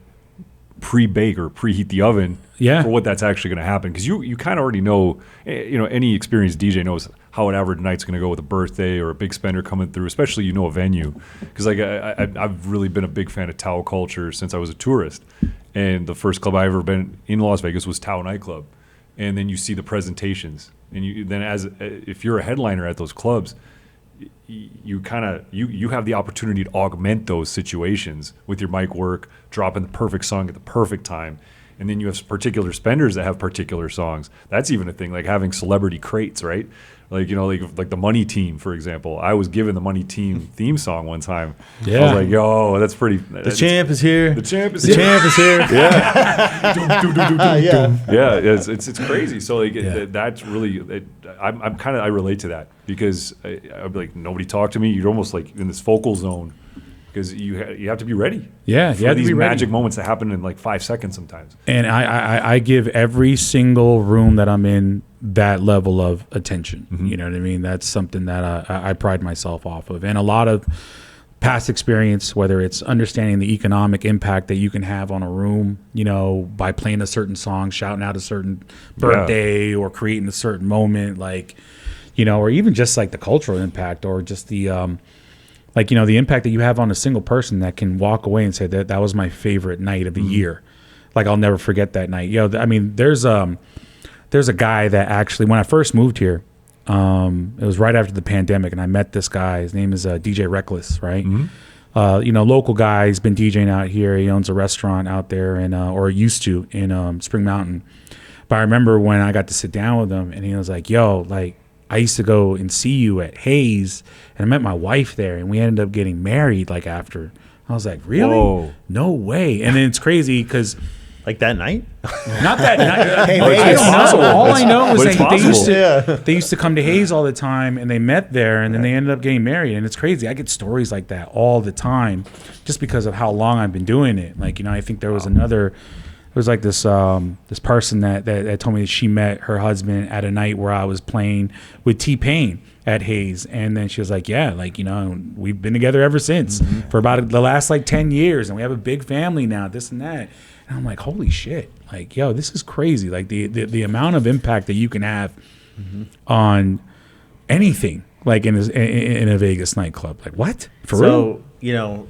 pre-bake or preheat the oven for what that's actually going to happen, because you kind of already know, you know, any experienced DJ knows how an average night's going to go with a birthday or a big spender coming through, especially, you know, a venue. Because like I've really been a big fan of Tao culture since I was a tourist, and the first club I ever been in Las Vegas was Tao nightclub. And then you see the presentations, and if you're a headliner at those clubs, you have the opportunity to augment those situations with your mic work, dropping the perfect song at the perfect time. And then you have particular spenders that have particular songs. That's even a thing, like having celebrity crates, right? Like, you know, like the Money Team, for example. I was given the Money Team theme song one time. I was like, yo, that's pretty. The champ is here. The champ is here. Yeah, it's crazy. So like that's really, I relate to that, because I'd be like, nobody talk to me. You're almost like in this focal zone, because you have to be ready. Yeah, for these magic moments that happen in like 5 seconds sometimes. And I give every single room that I'm in that level of attention. You know what I mean? That's something that I pride myself off of. And a lot of past experience, whether it's understanding the economic impact that you can have on a room, you know, by playing a certain song, shouting out a certain birthday, or creating a certain moment, like, you know, or even just like the cultural impact, or just the like, you know, the impact that you have on a single person that can walk away and say that was my favorite night of the year. Like, I'll never forget that night. You know, I mean, there's a guy that actually, when I first moved here, it was right after the pandemic, and I met this guy. His name is DJ Reckless, right? You know, local guy. He's been DJing out here. He owns a restaurant out there, or used to, in Spring Mountain. But I remember when I got to sit down with him, and he was like, yo, like, I used to go and see you at Hayes, and I met my wife there, and we ended up getting married like after. I was like, really? Whoa. No way. And then it's crazy because Like that night? not that night. Hey, I it's don't know. possible. All I know is But it's they used to come to Hayes all the time, and they met there, and then they ended up getting married. And it's crazy. I get stories like that all the time, just because of how long I've been doing it. Like, I think there was another. It was like this this person that told me that she met her husband at a night where I was playing with T-Pain at Hayes, and then she was like, yeah, like, we've been together ever since for about the last like 10 years, and we have a big family now, this and that. And I'm like, holy shit, like, yo, this is crazy. Like the amount of impact that you can have on anything, like in a Vegas nightclub. Like, what? For real? So,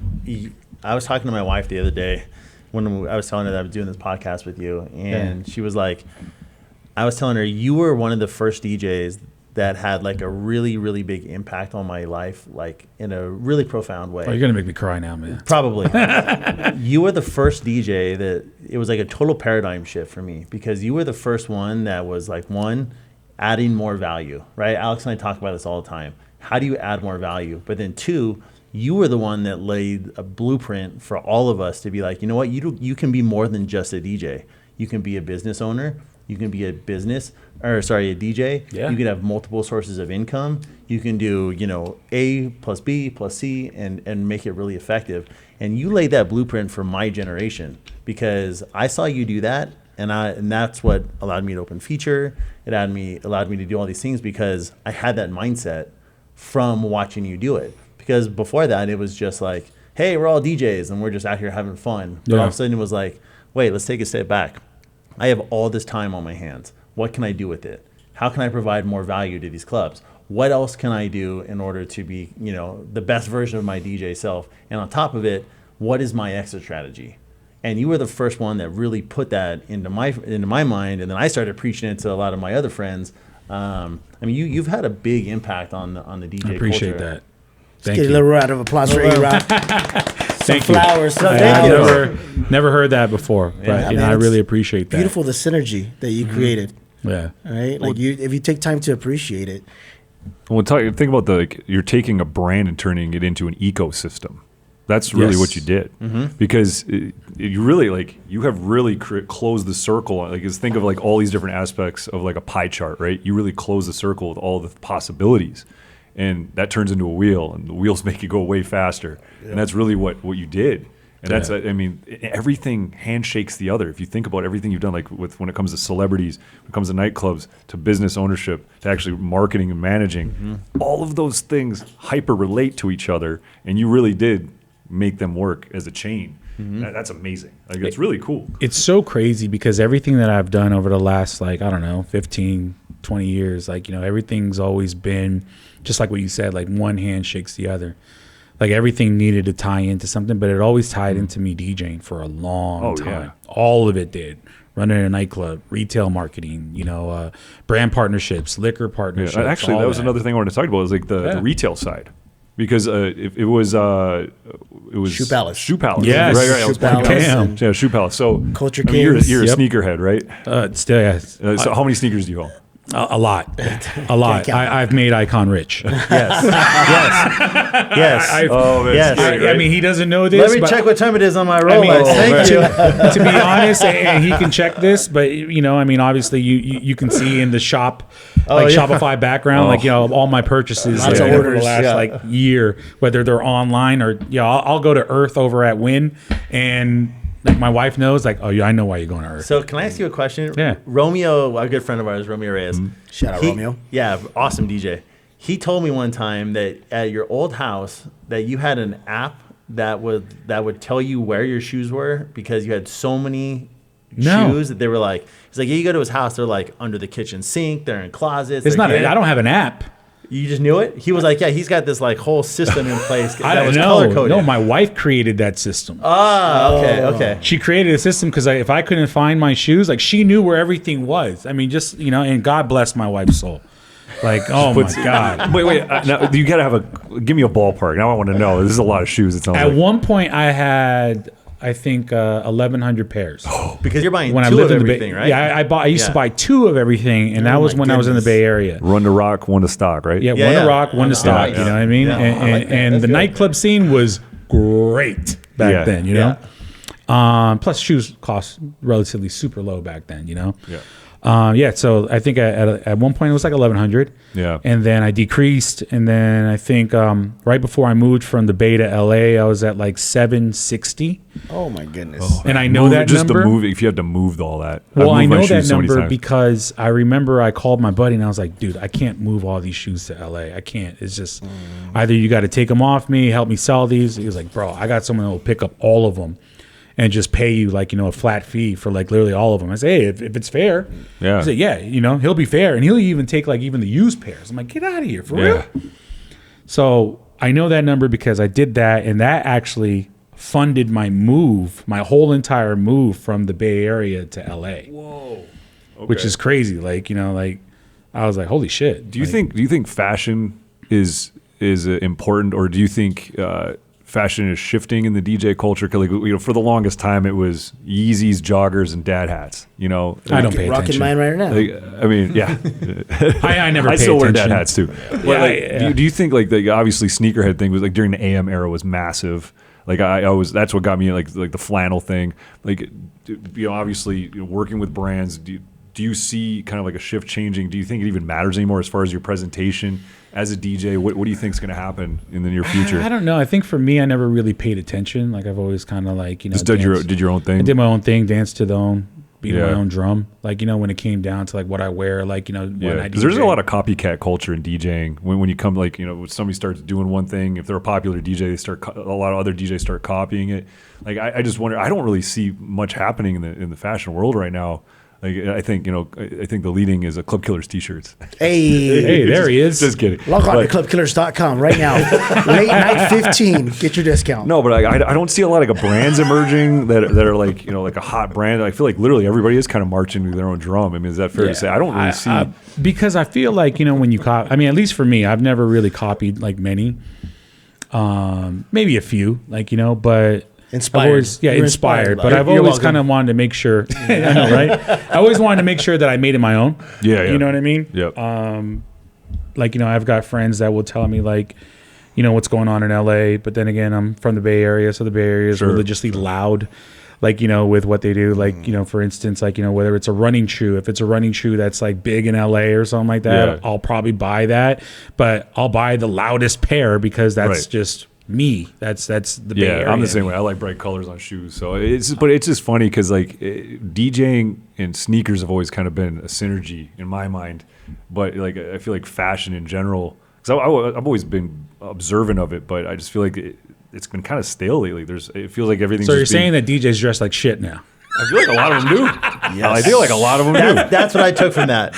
I was talking to my wife the other day when I was telling her that I was doing this podcast with you, and she was like, I was telling her, you were one of the first DJs that had like a really, really big impact on my life, like in a really profound way. Oh, you're gonna make me cry now, man. Probably. You were the first DJ that it was like a total paradigm shift for me, because you were the first one that was like, one, adding more value, right? Alex and I talk about this all the time. How do you add more value? But then two, you were the one that laid a blueprint for all of us to be like, you know what, you can be more than just a DJ. You can be a business owner. You can be a DJ. Yeah. You can have multiple sources of income. You can do, A plus B plus C and make it really effective. And you laid that blueprint for my generation, because I saw you do that, and that's what allowed me to open Feature. It allowed me to do all these things because I had that mindset from watching you do it. Because before that, it was just like, hey, we're all DJs and we're just out here having fun. But all of a sudden it was like, wait, let's take a step back. I have all this time on my hands. What can I do with it? How can I provide more value to these clubs? What else can I do in order to be, the best version of my DJ self? And on top of it, what is my exit strategy? And you were the first one that really put that into my mind. And then I started preaching it to a lot of my other friends. You've had a big impact on the DJ culture. I appreciate that. Let's get a little round of applause for A-Rock. Some flowers. Thank you. Never heard that before, but I really appreciate that. Beautiful, the synergy that you created. Yeah. All right. Like if you take time to appreciate it. Well, think about you're taking a brand and turning it into an ecosystem. That's really what you did, because you really you have really closed the circle. Like, think of like all these different aspects of like a pie chart, right? You really close the circle with all the possibilities. And that turns into a wheel, and the wheels make you go way faster. Yeah. And that's really what you did. And that's, everything handshakes the other. If you think about everything you've done, like when it comes to celebrities, when it comes to nightclubs, to business ownership, to actually marketing and managing, all of those things hyper relate to each other, and you really did make them work as a chain. That's amazing. Like, it's really cool. It's so crazy because everything that I've done over the last 15, 20 years, everything's always been just like what you said, like one hand shakes the other. Like, everything needed to tie into something, but it always tied into me DJing for a long time. Yeah. All of it did. Running a nightclub, retail marketing, brand partnerships, liquor partnerships. Yeah. Actually, that was another thing I wanted to talk about, was like the retail side. Because it was Shoe Palace. Shoe Palace. Yes. Right. Shoe Palace. Yeah, Shoe Palace. So Culture you're Kings. a sneakerhead, right? Still, yes. So how many sneakers do you own? A lot. I've made Icon rich. Yes. Yes. I mean, he doesn't know this. Let me check what time it is on my Rolex. Thank you. To be honest, and he can check this, but obviously you can see in the shop, Shopify background, all my purchases over the last year, whether they're online or I'll go to Earth over at Wynn, and like my wife knows, I know why you're going to Earth. So can I ask you a question? Yeah. Romeo, a good friend of ours, Romeo Reyes. Shout out Romeo. Yeah, awesome DJ. He told me one time that at your old house that you had an app that would tell you where your shoes were, because you had so many shoes that they were like, he's like, yeah, you go to his house, they're like under the kitchen sink, they're in closets. It's not. I don't have an app. You just knew it? He was like, yeah, he's got this whole system in place I that don't was know. color-coded. No, my wife created that system. Okay. She created a system because if I couldn't find my shoes, she knew where everything was. I mean, just, and God bless my wife's soul. Oh my God. Wait. Now, you got to give me a ballpark. Now I want to know. This is a lot of shoes. It sounds At one point, I had I think 1,100 pairs. Because you're buying When I two lived of in the everything, Bay, right? yeah, I used to buy 2 of everything, and that was my when I was in the goodness. Bay Area. Run to rock, one to stock, right? Yeah, Yeah, one yeah. to rock, one to stock. nice. You know what I mean? Yeah. And, I like that. and That's the good. nightclub scene was great back Yeah. then. You know, plus shoes cost relatively super low back then. You know. Yeah. Yeah, so I think at one point it was like 1,100. Yeah. And then I decreased, and then I think right before I moved from the Bay to LA, I was at like 760. Oh my goodness. And I know that just number. the moving. If you had to move all that, Well, I've I moved my know that shoes so many number times. because I remember I called my buddy and I was like, dude, I can't move all these shoes to LA. I can't. It's just either you got to take them off me, help me sell these. He was like, bro, I got someone that will pick up all of them and just pay you like, a flat fee for like literally all of them. I say, hey, if it's fair. Yeah. He said, yeah, he'll be fair. And he'll even take like even the used pairs. I'm like, get out of here, for real? So I know that number because I did that, and that actually funded my move, my whole entire move from the Bay Area to LA. Whoa. Which is crazy. Like, like I was like, holy shit. Do you think fashion is important, or do you think fashion is shifting in the DJ culture? 'Cause for the longest time it was Yeezys, joggers, and dad hats. I don't pay Rocking attention. mine right now. I mean, yeah. I never I pay still wear attention. dad hats too. But do you think the obviously sneakerhead thing was like during the AM era was massive? Like I was, that's what got me like the flannel thing. Like, obviously working with brands. Do you see kind of like a shift changing? Do you think it even matters anymore as far as your presentation as a DJ? What do you think is going to happen in the near future? I don't know. I think for me, I never really paid attention. Like I've always kind of like, just did your own thing. I did my own thing, danced to the own, beat Yeah. my own drum. Like, when it came down to like what I wear, like, when I because there's a DJ. lot of copycat culture in DJing. When you come, like, when somebody starts doing one thing, if they're a popular DJ, a lot of other DJs start copying it. Like, I just wonder. I don't really see much happening in the fashion world right now. Like, I think the leading is a Club Killers t-shirts. Hey, there he is. Just kidding. Log on to clubkillers.com right now. Late night 15. Get your discount. No, but I don't see a lot of brands emerging that are like like a hot brand. I feel like literally everybody is kind of marching to their own drum. I mean, is that fair to say? I don't really see because I feel like when you copy. I mean, at least for me, I've never really copied like many. Maybe a few, but. Inspired. You're inspired. But I've always kind of wanted to make sure. I know, right? I always wanted to make sure that I made it my own. Yeah. You know what I mean? Yep. I've got friends that will tell me like, what's going on in LA. But then again, I'm from the Bay Area, so the Bay Area is religiously loud. Like, with what they do. Like, for instance, like, whether it's a running shoe, if it's a running shoe that's like big in LA or something like that, I'll probably buy that. But I'll buy the loudest pair because that's just me. That's the Bay Area. I'm the same way. I like bright colors on shoes. So it's just funny because like DJing and sneakers have always kind of been a synergy in my mind. But like I feel like fashion in general, because I've always been observant of it, but I just feel like it's been kind of stale lately. It feels like everything's. So you're just saying that DJs dress like shit now? I feel like a lot of them do. I feel like a lot of them do. That's what I took from that.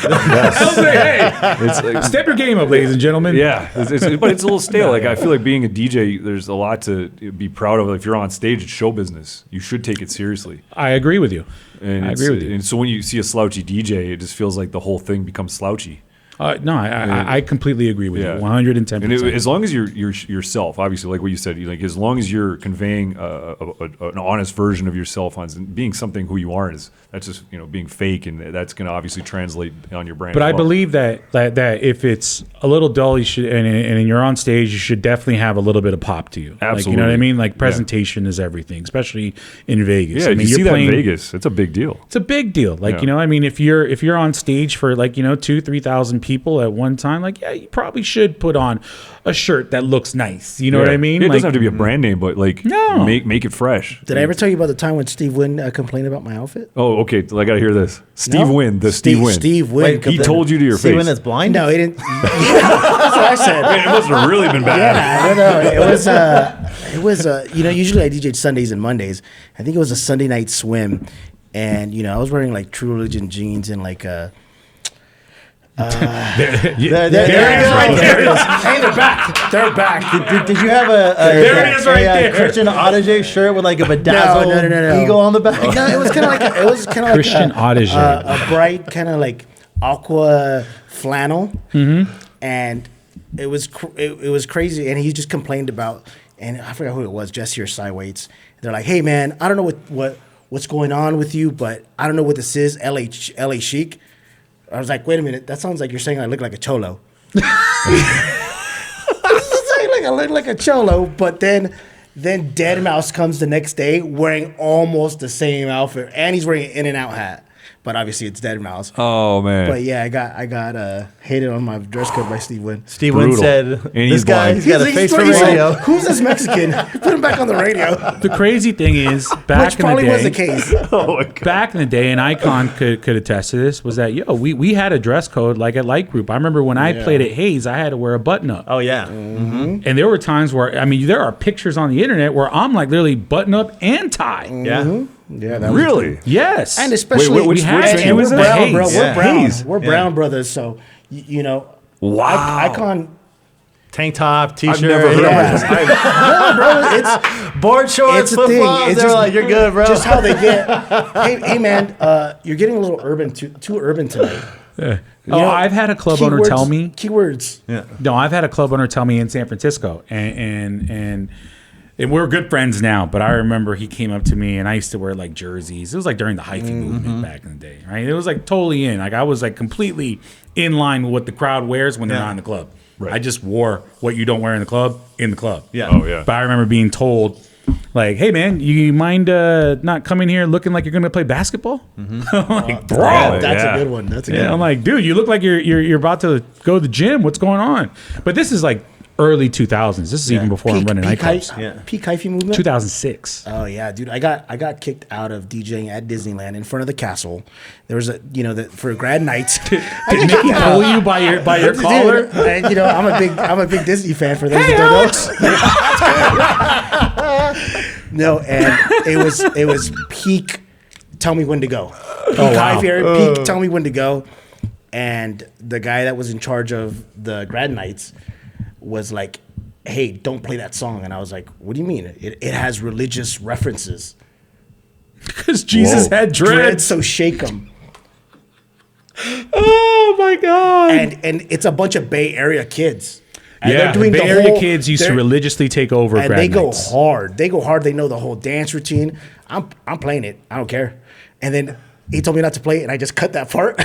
It's like, Step your game up, ladies and gentlemen. yeah, but it's a little stale. Like I feel like being a DJ, there's a lot to be proud of. If you're on stage, it's show business. You should take it seriously. I agree with you. And I agree with you. And so when you see a slouchy DJ, it just feels like the whole thing becomes slouchy. No, I completely agree with you. 110%. And as long as you're yourself, obviously, like what you said, like as long as you're conveying an honest version of yourself and being something who you aren't, that's just being fake, and that's going to obviously translate on your brand. But as I well. believe that if it's a little dull, you should, and you're on stage, you should definitely have a little bit of pop to you. Absolutely. Like, you know what I mean? Like presentation is everything, especially in Vegas. Yeah, I mean, you see you're playing, that in Vegas. It's a big deal. It's a big deal. Like, I mean, if you're on stage for like 2,000-3,000 people at one time, like you probably should put on a shirt that looks nice. You know what I mean? It doesn't have to be a brand name, but like make it fresh. Did I ever tell you about the time when Steve Wynn complained about my outfit? Oh, okay. I got to hear this. Steve No? Wynn, Steve Wynn. Steve Wynn. He told you to your See when face. that's blind? No, he didn't. That's what I said. Man, it must have really been bad. Yeah, I don't know. It was usually I DJ'd Sundays and Mondays. I think it was a Sunday night swim, and I was wearing like True Religion jeans and like There There it it is right there. Hey, they're back. They're back. Did you have There it is right there. Christian Audigier shirt with like a bedazzled No. eagle on the back? No, it was kind of like Christian Audigier. a bright kind of like aqua flannel, and it was crazy. And he just complained about and I forgot who it was, Jesse or Cy Waits. They're like, hey man, I don't know what's going on with you, but I don't know what this is. LA Chic. I was like, wait a minute, that sounds like you're saying I look like a cholo. I look like a cholo, but then Dead Mouse comes the next day wearing almost the same outfit, and he's wearing an In-N-Out hat. But obviously it's Dead Mouse. Oh man! But yeah, I got hated on my dress code by Steve Wynn. Steve Wynn said, "This guy, he's got a face for radio." Who's this Mexican? Put him back on the radio. The crazy thing is, back Which in the probably day, was the case. Oh my God. back in the day, and Icon could attest to this, was that we had a dress code like at Light Group. I remember when I played at Hayes, I had to wear a button up. Oh yeah. And there were times where, I mean, there are pictures on the internet where I'm like literally button up and tie. Yeah. Yeah, that Really? was Yes. and especially which venue we're was that? brown, Hayes. bro. Yeah. We're brown. Hayes. We're brown brothers. So you know, Wow. Icon. Tank top, t-shirt. I've never heard Yeah. of this. No, bro, it's board shorts, a flip thing. flops. It's They're like, you're good, bro. just how they get. Hey man, you're getting a little urban, too urban tonight. I've had a club owner tell me. Keywords. Yeah. No, I've had a club owner tell me in San Francisco, and we're good friends now. But I remember he came up to me, and I used to wear like jerseys. It was like during the Hyphy movement back in the day, right? It was like totally in. Like I was like completely in line with what the crowd wears when they're not in the club. Right. I just wore what you don't wear in the club in the club. Yeah. Oh yeah. But I remember being told, like, "Hey man, you mind not coming here looking like you're gonna play basketball?" I'm like, bro, Oh, That's yeah. a good one. That's a good yeah, one. I'm like, dude, you look like you're about to go to the gym. What's going on? But this is like early 2000s. This is even before I'm running nightclubs. Peak Hyphy movement. 2006. Oh yeah, dude! I got kicked out of DJing at Disneyland in front of the castle. There was for grad nights. Did Nikki pull you by your collar? Dude, and I'm a big Disney fan for those that don't know. No, and it was peak. Tell me when to go. Peak wow. Hyphy, peak. Tell me when to go. And the guy that was in charge of the grad nights was like, hey, don't play that song. And I was like, what do you mean? It has religious references. Because Jesus had dreads. So shake them. Oh my God. And it's a bunch of Bay Area kids. And yeah, they're doing Bay the Area whole- kids used to they're- religiously take over and grad they go nights. hard. They go hard. They know the whole dance routine. I'm playing it. I don't care. And then he told me not to play it, and I just cut that part.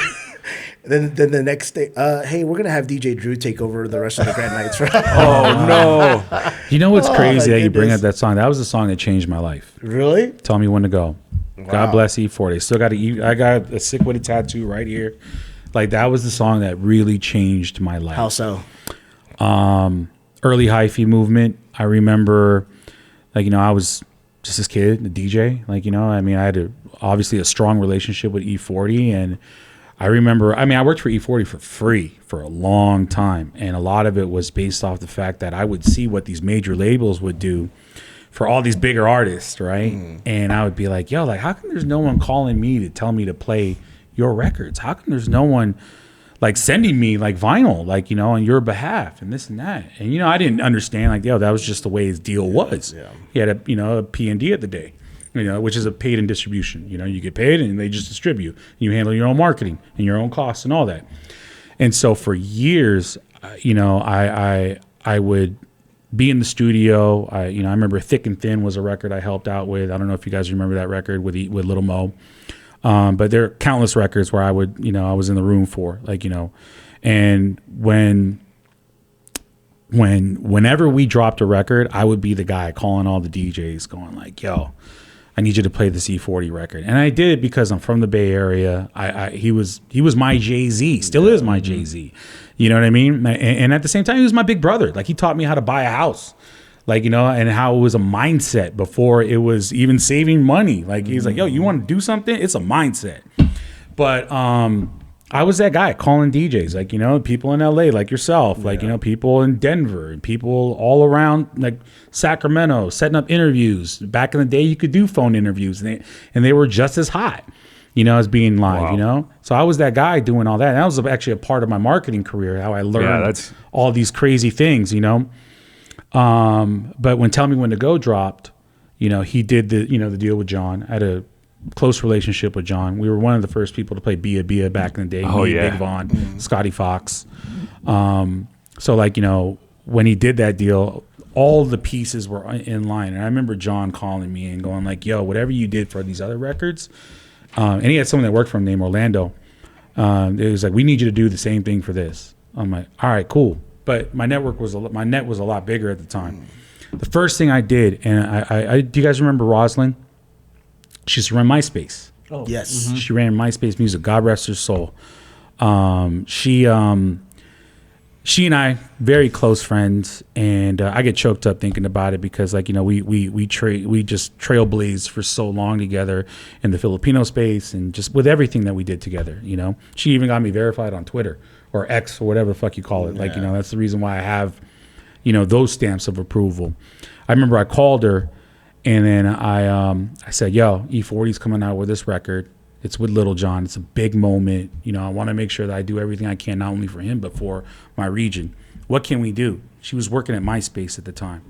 then the next day, hey, we're gonna have DJ Drew take over the rest of the grad nights. Oh no. You know what's Oh, crazy my that you bring goodness. up that song? That was the song that changed my life. Really? Tell me when to go. Wow. God bless E40. Still got I got a sick with a tattoo right here. Like that was the song that really changed my life. How so? Early Hyphy movement. I remember, like, I was just this kid, a DJ. Like, I mean, I had obviously a strong relationship with E40. And I remember, I worked for E40 for free for a long time. And a lot of it was based off the fact that I would see what these major labels would do for all these bigger artists, right? And I would be like, yo, like, how come there's no one calling me to tell me to play your records? How come there's no one like sending me like vinyl, like, on your behalf and this and that? And, I didn't understand, like, that was just the way his deal was. Yeah. He had a P&D at the day, which is a paid in distribution. You get paid and they just distribute. You handle your own marketing and your own costs and all that. And so for years, I would be in the studio. I remember Thick and Thin was a record I helped out with. I don't know if you guys remember that record with Little Mo. But there are countless records where I would, I was in the room for, like, and whenever we dropped a record, I would be the guy calling all the DJs going like, yo, I need you to play this E40 record. And I did it because I'm from the Bay Area. He was my Jay-Z, still is my Jay-Z. You know what I mean? And at the same time, he was my big brother. Like, he taught me how to buy a house. Like, and how it was a mindset before it was even saving money. Like, he's like, yo, you want to do something? It's a mindset. But I was that guy calling DJs, like, people in LA like yourself, like, people in Denver and people all around, like Sacramento, setting up interviews. Back in the day, you could do phone interviews and they were just as hot, as being live, Wow. So I was that guy doing all that. And that was actually a part of my marketing career, how I learned all these crazy things, But when Tell Me When to Go dropped, he did the deal with John. I had a close relationship with John. We were one of the first people to play Bia Bia back in the day. Oh, Me, yeah. Big Von, Scotty Fox. So like, when he did that deal, all the pieces were in line. And I remember John calling me and going like, yo, whatever you did for these other records, and he had someone that worked for him named Orlando. It was like, we need you to do the same thing for this. I'm like, all right, cool. But my net was a lot bigger at the time. The first thing I did, and I do you guys remember Rosalind? She used to run MySpace. Oh, Yes. She ran MySpace Music. God rest her soul. She and I very close friends, and I get choked up thinking about it because, like, you know, we just trailblazed for so long together in the Filipino space and just with everything that we did together. You know, she even got me verified on Twitter or X or whatever the fuck you call it. Like, you know, that's the reason why I have, you know, those stamps of approval. I remember I called her, and then I said, "Yo, E40's coming out with this record. It's with Little John. It's a big moment. You know, I want to make sure that I do everything I can, not only for him, but for my region. What can we do?" She was working at MySpace at the time.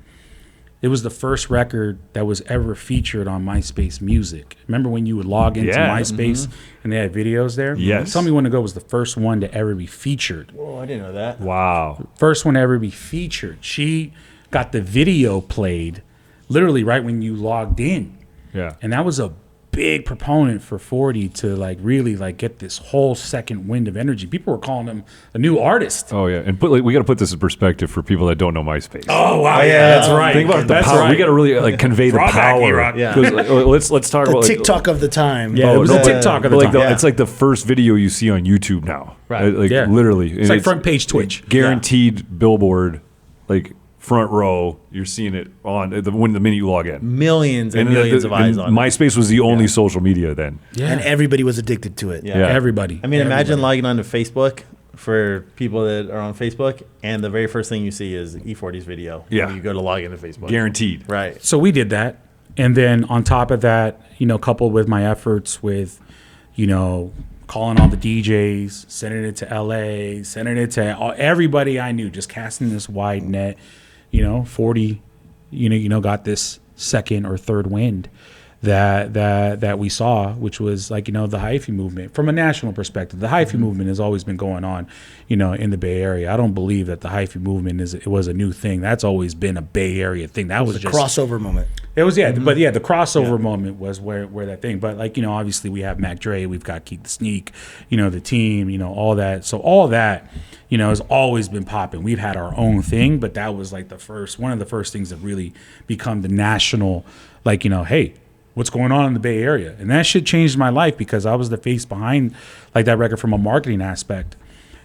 It was the first record that was ever featured on MySpace Music. Remember when you would log into MySpace and they had videos there? Yes. Tell Me When to Go was the first one to ever be featured. Whoa, I didn't know that. Wow. First one to ever be featured. She got the video played literally right when you logged in. Yeah. And that was a big proponent for 40 to like really like get this whole second wind of energy. People were calling him a new artist. Oh yeah, and we got to put this in perspective for people that don't know MySpace. Oh wow, yeah, that's right. Think about the That's power. right. We got to really like convey the Throwback power. era. Yeah. 'Cause, let's talk The about like, TikTok of the time. Yeah, it was the TikTok of the time. It's like the first video you see on YouTube now. Right. Like Yeah. literally, It's like front page Twitch. guaranteed billboard, like front row. You're seeing it on the minute you log in. Millions and millions of eyes on it. MySpace was the only social media then. Yeah, And everybody was addicted to it. Yeah. Yeah. everybody. I mean, imagine logging onto Facebook for people that are on Facebook, and the very first thing you see is E40's video. Yeah. When you go to log into Facebook. Guaranteed. Right. So we did that, and then on top of that, you know, coupled with my efforts with, you know, calling all the DJs, sending it to LA, sending it to everybody I knew, just casting this wide net. You know, 40, you know, got this second or third wind that we saw, which was like, you know, the Hyphy movement from a national perspective. The Hyphy movement has always been going on, you know, in the Bay Area. I don't believe that the Hyphy movement was a new thing. That's always been a Bay Area thing. That was The just crossover moment. it was, but the crossover moment was where that thing. But like, you know, obviously we have Mac Dre, we've got Keith the Sneak, you know, the team, you know, all that. So all that, you know, has always been popping. We've had our own thing, but that was like one of the first things that really become the national, like, you know, hey, what's going on in the Bay Area? And that shit changed my life because I was the face behind like that record from a marketing aspect,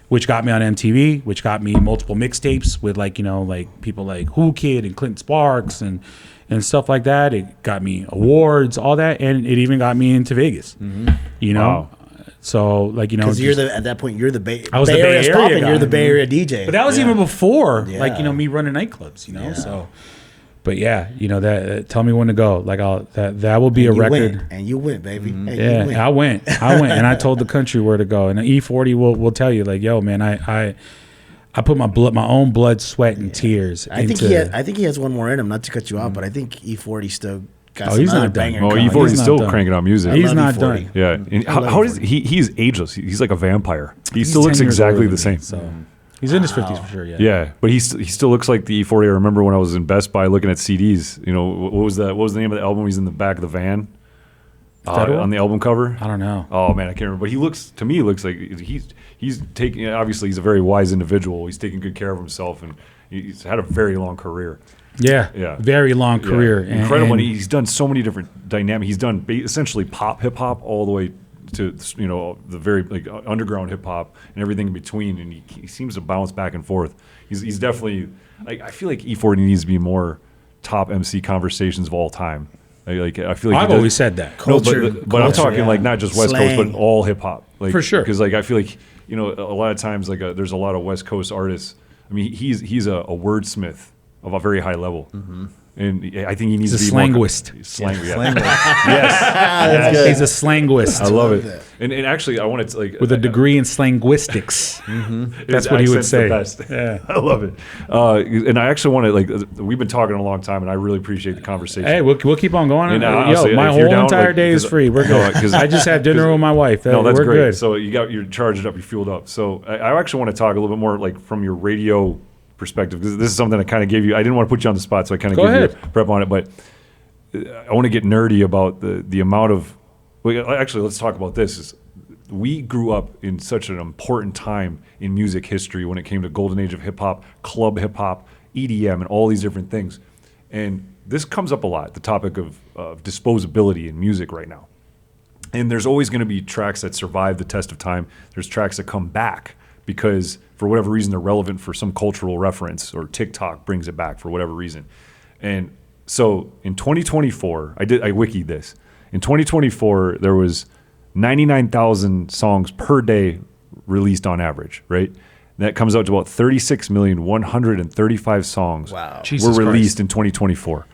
which got me on MTV, which got me multiple mixtapes with like, you know, like people like Who Kid and Clinton Sparks and stuff like that. It got me awards, all that, and it even got me into Vegas. You know, Wow. So like, you know, Because at that point you're the Bay. I was Bay the Bay Area's Area popping, guy. You're the Bay Area DJ. but that was even before, like, Yeah. you know, me running nightclubs. You know, Yeah. so. But yeah, you know that. Tell me when to go. Like that will be a you record. went, and you went, baby. Hey, you Yeah, went. I went, and I told the country where to go. And E40 will tell you, like, yo, man, I put my own blood, sweat, and tears. I think he has one more in him. Not to cut you off, but I think E40 still got he's another not done. banger. Oh, coming. E40 is not still done. cranking out music. He's love not E40. done. Yeah. And love how does E40. he's ageless. He's like a vampire. He He's still 10 looks years older exactly than the me, same. So he's in his 50s for sure. Yeah. Yeah, but he still looks like the E40. I remember when I was in Best Buy looking at CDs. You know, what was the name of the album? He's in the back of the van Federal? on the album cover. I don't know. Oh man, I can't remember. But he looks like he's taking. Obviously, he's a very wise individual. He's taking good care of himself, and he's had a very long career. Yeah. Yeah. Very long career. Yeah. Incredible. And he's done so many different dynamics. He's done essentially pop, hip hop, all the way to, you know, the very like underground hip hop and everything in between. And he seems to bounce back and forth. He's definitely like, I feel like E40 needs to be more top MC conversations of all time. Like I feel like I've always said that. No, Culture, but I'm talking like not just West Coast, Slang. but all hip hop. Like, For sure. Because like I feel like, you know, a lot of times like there's a lot of West Coast artists. I mean, he's a wordsmith of a very high level, and I think he needs He's to a be slanguist. More, slang, yeah. Yes. That's good. He's a slanguist I love it. that. And actually, I wanted to like with a degree in slanguistics. That's what he would say. Yeah, I love it. And I actually want to like we've been talking a long time, and I really appreciate the conversation. Hey, we'll keep on going. And, Yo, honestly, my if you're whole down, entire like, day is 'cause- free. We're no, good. 'cause- I just had dinner with my wife. No, that's We're great. good. So you're charged up, you're fueled up. So I actually want to talk a little bit more like from your radio perspective, because this is something I kind of gave you. I didn't want to put you on the spot, so I kind of Go gave you ahead. a prep on it. But I want to get nerdy about the amount of. Well, actually, let's talk about this. We grew up in such an important time in music history when it came to golden age of hip hop, club hip hop, EDM, and all these different things. And this comes up a lot, the topic of disposability in music right now. And there's always going to be tracks that survive the test of time. There's tracks that come back because for whatever reason they're relevant for some cultural reference, or TikTok brings it back for whatever reason. And so in 2024, I wikied this. In 2024, there was 99,000 songs per day released on average, right? And that comes out to about 36,135 songs Wow. were Jesus released Christ. in 2024.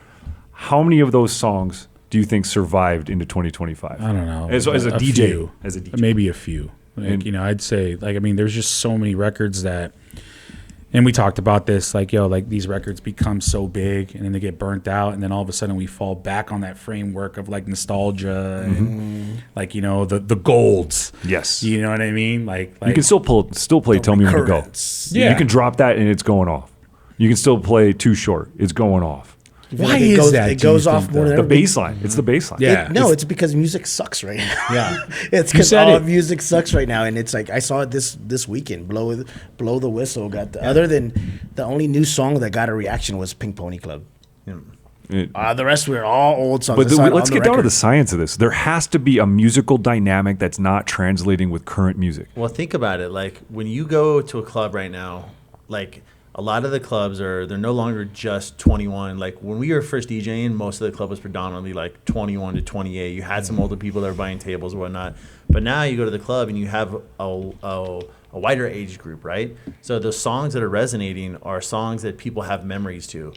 How many of those songs do you think survived into 2025? I don't know. As a DJ, few. as a DJ. Maybe a few. Like, I'd say, like, I mean, there's just so many records that, and we talked about this, like, like these records become so big and then they get burnt out, and then all of a sudden we fall back on that framework of like nostalgia and like, the golds. Yes. You know what I mean? Like You can still play Tell Me When to Go. Recurrence. Yeah. You can drop that and it's going off. You can still play Too Short. It's going off. Why It is goes, that? It do you goes off think, more though? than The ever. bass line. It's the bass line. Yeah. It's because music sucks right now. Yeah. It's You because said all it. music sucks right now, and it's like I saw it this weekend. Blow the Whistle got other than the only new song that got a reaction was Pink Pony Club. The rest were all old songs. But It's not let's on the get down to record. the science of this. There has to be a musical dynamic that's not translating with current music. Well, think about it. Like when you go to a club right now, like a lot of the clubs they're no longer just 21. Like when we were first DJing, most of the club was predominantly like 21 to 28. You had some older people that were buying tables or whatnot. But now you go to the club and you have a wider age group, right? So the songs that are resonating are songs that people have memories to.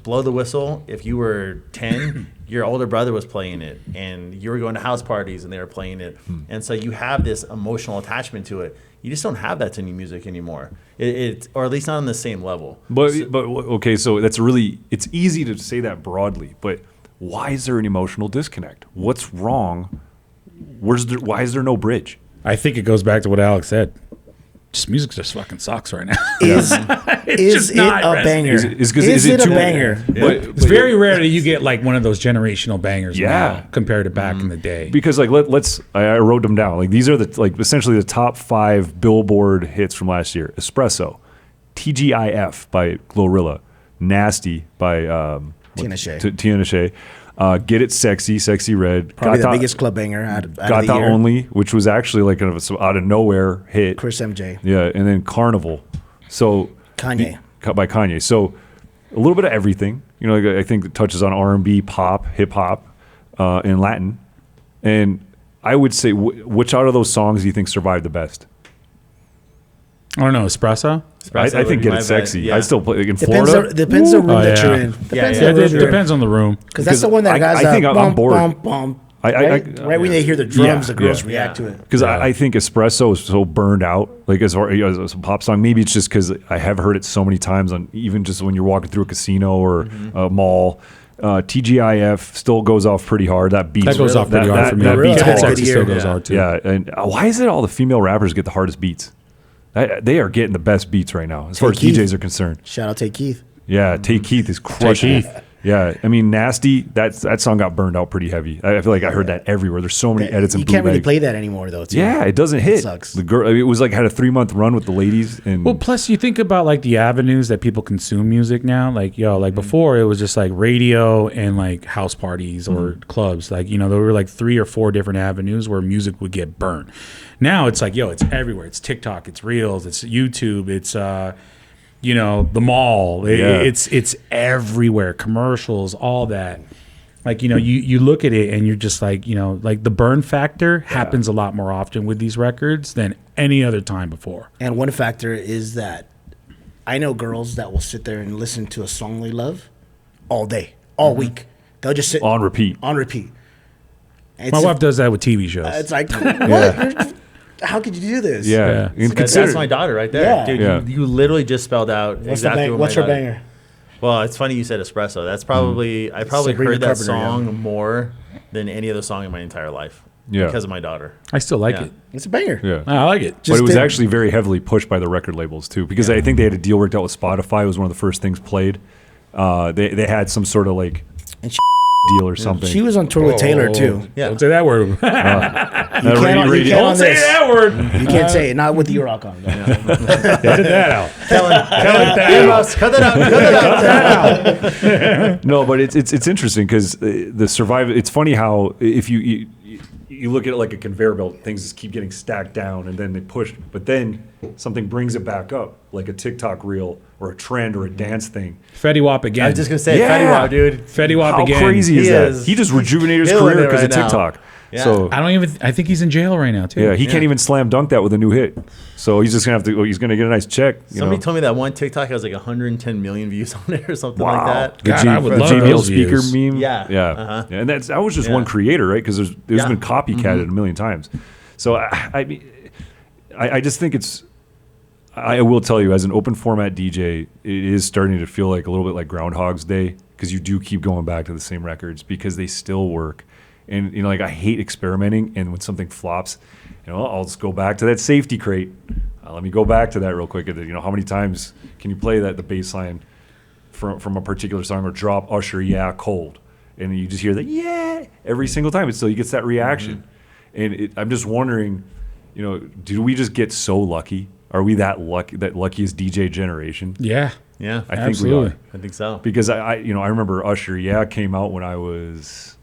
Blow the Whistle, if you were 10, your older brother was playing it, and you were going to house parties and they were playing it. And so you have this emotional attachment to it. You just don't have that to new music anymore. Or at least not on the same level. But okay, so it's easy to say that broadly, but why is there an emotional disconnect? What's wrong? Why is there no bridge? I think it goes back to what Alex said. Just music just fucking sucks right now. Is just it not a resonating. banger? Is it a too- banger? It's very rare that you get like one of those generational bangers Yeah. now compared to back in the day. Because like I wrote them down. Like these are essentially the top 5 Billboard hits from last year. Espresso, TGIF by Glorilla, Nasty by Tina Shea. Tina Shea, Get It Sexy Red, Probably the Gata- biggest club banger out of the Gata year. Only, which was actually like kind of a out of nowhere hit. Chris MJ. Yeah, and then Carnival. So Kanye. by Kanye. So a little bit of everything. Like, I think it touches on R&B, pop, hip hop, and Latin. And I would say, which out of those songs do you think survived the best? I don't know, Espresso? I would think be Get my It bet. Sexy. Yeah. I still play in Depends Florida. depends the room Oh, that yeah. you're in. Depends yeah. the Yeah, room it you're in. depends on the room. Because that's the one that I has think I'm bump, bored. bump, bump. I- Right when they hear the drums, Yeah, the girls yeah. react to it. Because I think Espresso is so burned out, like as a pop song. Maybe it's just because I have heard it so many times on even just when you're walking through a casino or a mall. TGIF still goes off pretty hard. That beat That goes off pretty hard for me. That Really beat's had a hard. good Sexy year. still goes hard too. Yeah, and why is it all the female rappers get the hardest beats? They are getting the best beats right now, as far as Take Keith. DJs are concerned. Shout out to Keith. Yeah, Take Keith is crushing. Keith. Yeah, I mean, Nasty. That song got burned out pretty heavy. I feel like I heard that everywhere. There's so many edits and You can't really bootlegs. play that anymore, though. Too. Yeah, it doesn't hit. sucks. The girl. It was like had a 3-month run with the ladies, and Well, plus you think about like the avenues that people consume music now. Like, before it was just like radio and like house parties or clubs. Like, there were like 3 or 4 different avenues where music would get burnt. Now it's like, it's everywhere. It's TikTok, it's Reels, it's YouTube, it's the mall. Yeah. It's everywhere. Commercials, all that. Like, you look at it and you're just like, like the burn factor happens a lot more often with these records than any other time before. And one factor is that I know girls that will sit there and listen to a song they love all day, all week. They'll just sit on repeat. on repeat. And My it's- wife does that with TV shows. It's like, what? How could you do this? Yeah, Yeah. and That's consider my daughter right there. Yeah. Dude, Yeah. You literally just spelled out What's, exactly what what's my her daughter- banger? Well, it's funny you said Espresso. That's probably I probably Sabrina heard that Carpenter, song yeah. more than any other song in my entire life. because of my daughter. I still like Yeah. it. It's a banger. Yeah. I like it. But it was did- actually very heavily pushed by the record labels too, because I think they had a deal worked out with Spotify. It was one of the first things played. They had some sort of like And deal or something. she was on tour with Taylor too. Yeah. Don't say that word. You can't Don't say that word. You can't say it. Not with the rock on. No. Edit that out. Cut that out. Cut that out. No, but it's interesting because the survival. It's funny how if you look at it like a conveyor belt, things just keep getting stacked down and then they push, but then something brings it back up, like a TikTok reel or a trend or a dance thing. Fetty Wap again. I was just gonna say, Yeah. Fetty Wap, dude. Fetty Wap How again. crazy is He that? is He just rejuvenated his killing career it because right of now. TikTok. Yeah. So I think he's in jail right now too. yeah, he can't even slam dunk that with a new hit. So he's just gonna have to. He's gonna get a nice check. Somebody told me that one TikTok has like 110 million views on it or something like that. The God, I would love JBL those speaker views. meme. Yeah. yeah, Uh-huh. yeah. And that was just Yeah. one creator, right? Because there's Yeah. been copycatted a million times. So I just think it's. I will tell you, as an open format DJ, it is starting to feel like a little bit like Groundhog's Day because you do keep going back to the same records because they still work. And like I hate experimenting, and when something flops, I'll just go back to that safety crate. Let me go back to that real quick. How many times can you play the bass line from a particular song or drop Usher, yeah, cold, and you just hear that yeah every single time. Until he gets that reaction, and I'm just wondering, do we just get so lucky? Are we that luckiest DJ generation? Yeah. Yeah. I think Absolutely. we are. I think so. Because I remember Usher, yeah, came out when I was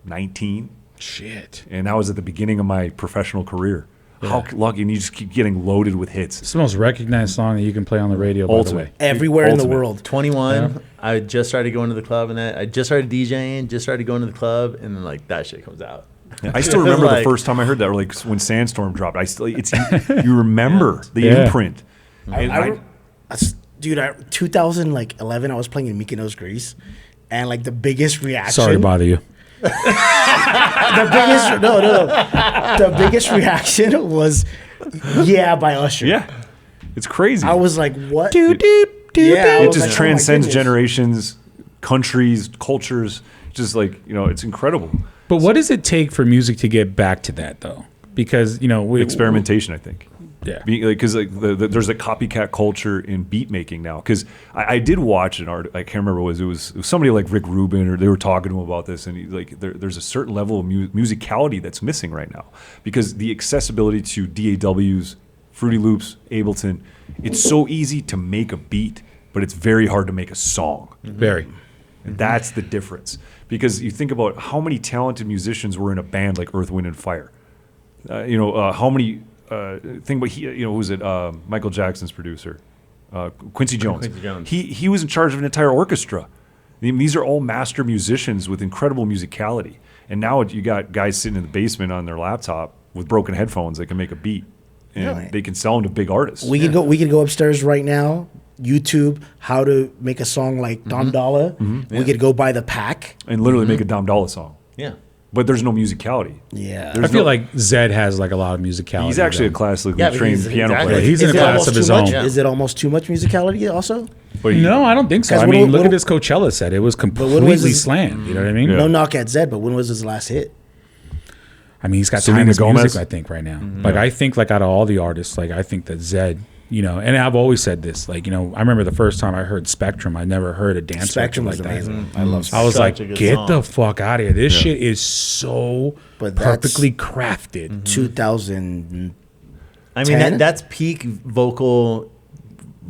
19. Shit. And that was at the beginning of my professional career. How lucky, and you just keep getting loaded with hits. It's the most recognized song that you can play on the radio, by the Ultimate. way. Everywhere in the Ultimate. world. 21. Yeah. I just started going to the club and I just started DJing, just started going to the club, and then like that shit comes out. I still remember Like- the first time I heard that, or like when Sandstorm dropped. You remember the Yeah. imprint. And Dude, 2011, I was playing in Mykonos, Greece, and like the biggest reaction. Sorry to bother you. The biggest reaction was, yeah, by Usher. yeah, it's crazy. I was like, what? It Yeah, I it was just like, oh my transcends goodness. generations, countries, cultures. Just like it's incredible. But what does it take for music to get back to that, though? Because, Experimentation, I think. Yeah. Because there's a copycat culture in beat making now. Because I did watch an art. I can't remember what it was somebody like Rick Rubin, or they were talking to him about this, and there's a certain level of musicality that's missing right now because the accessibility to DAWs, Fruity Loops, Ableton, it's so easy to make a beat, but it's very hard to make a song. Very. And that's the difference. Because you think about how many talented musicians were in a band like Earth, Wind, and Fire. How many. Thing, but who was it? Michael Jackson's producer, Quincy Jones. Quincy Jones. He was in charge of an entire orchestra. These are all master musicians with incredible musicality. And now you got guys sitting in the basement on their laptop with broken headphones that can make a beat, and Really? they can sell them to big artists. We could go upstairs right now, YouTube, how to make a song like Dom Dolla. We could go buy the pack. and literally make a Dom Dolla song. Yeah. But there's no musicality. Yeah. I There's feel no- like Zed has like a lot of musicality. He's actually a though. classically Yeah, but trained he's- piano exactly. player. He's in a Is it class almost of his too much? own. Is it almost too much musicality also? But he- No, I don't think so. 'Cause I when- mean, look when- at this Coachella set. It was when was completely his- slammed. You know what I mean? Yeah. No knock at Zed, but when was his last hit? I mean, he's got Selena timeless Gomez? music, I think, right now. Like, I think, like, out of all the artists, like, I think that Zed, and I've always said this, like, I remember the first time I heard Spectrum, I never heard a dance Spectrum record was like that. amazing. I love I Spectrum. was Such like, a good get song. the fuck out of here. This shit is so But that's- perfectly crafted. 2000. I mean, 10? that's peak vocal.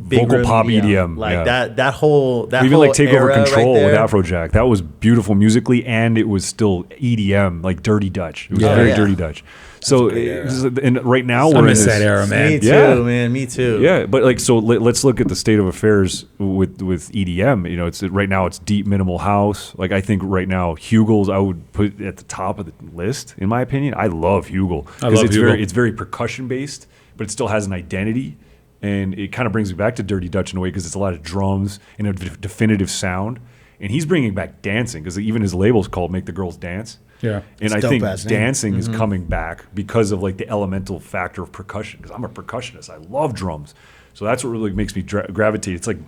Big Vocal room pop EDM, Like yeah. that whole even whole like Take Over era Control right with there. Afrojack. That was beautiful musically, and it was still EDM, like Dirty Dutch. It was Yeah. very Yeah. Dirty Dutch. So, and right now I we're in miss this, that era, man. Me too, Yeah. man. Me too. Yeah, but like, so let's look at the state of affairs with EDM. It's right now it's deep minimal house. Like I think right now Hugels I would put at the top of the list in my opinion. I love Hugel I love it's Hugel. very percussion based, but it still has an identity, and it kind of brings me back to Dirty Dutch in a way because it's a lot of drums and a definitive sound. And he's bringing back dancing because even his label's called "Make the Girls Dance." Yeah. And It's I dope think ass name. dancing is coming back because of like the elemental factor of percussion. Because I'm a percussionist, I love drums, so that's what really makes me gravitate. It's like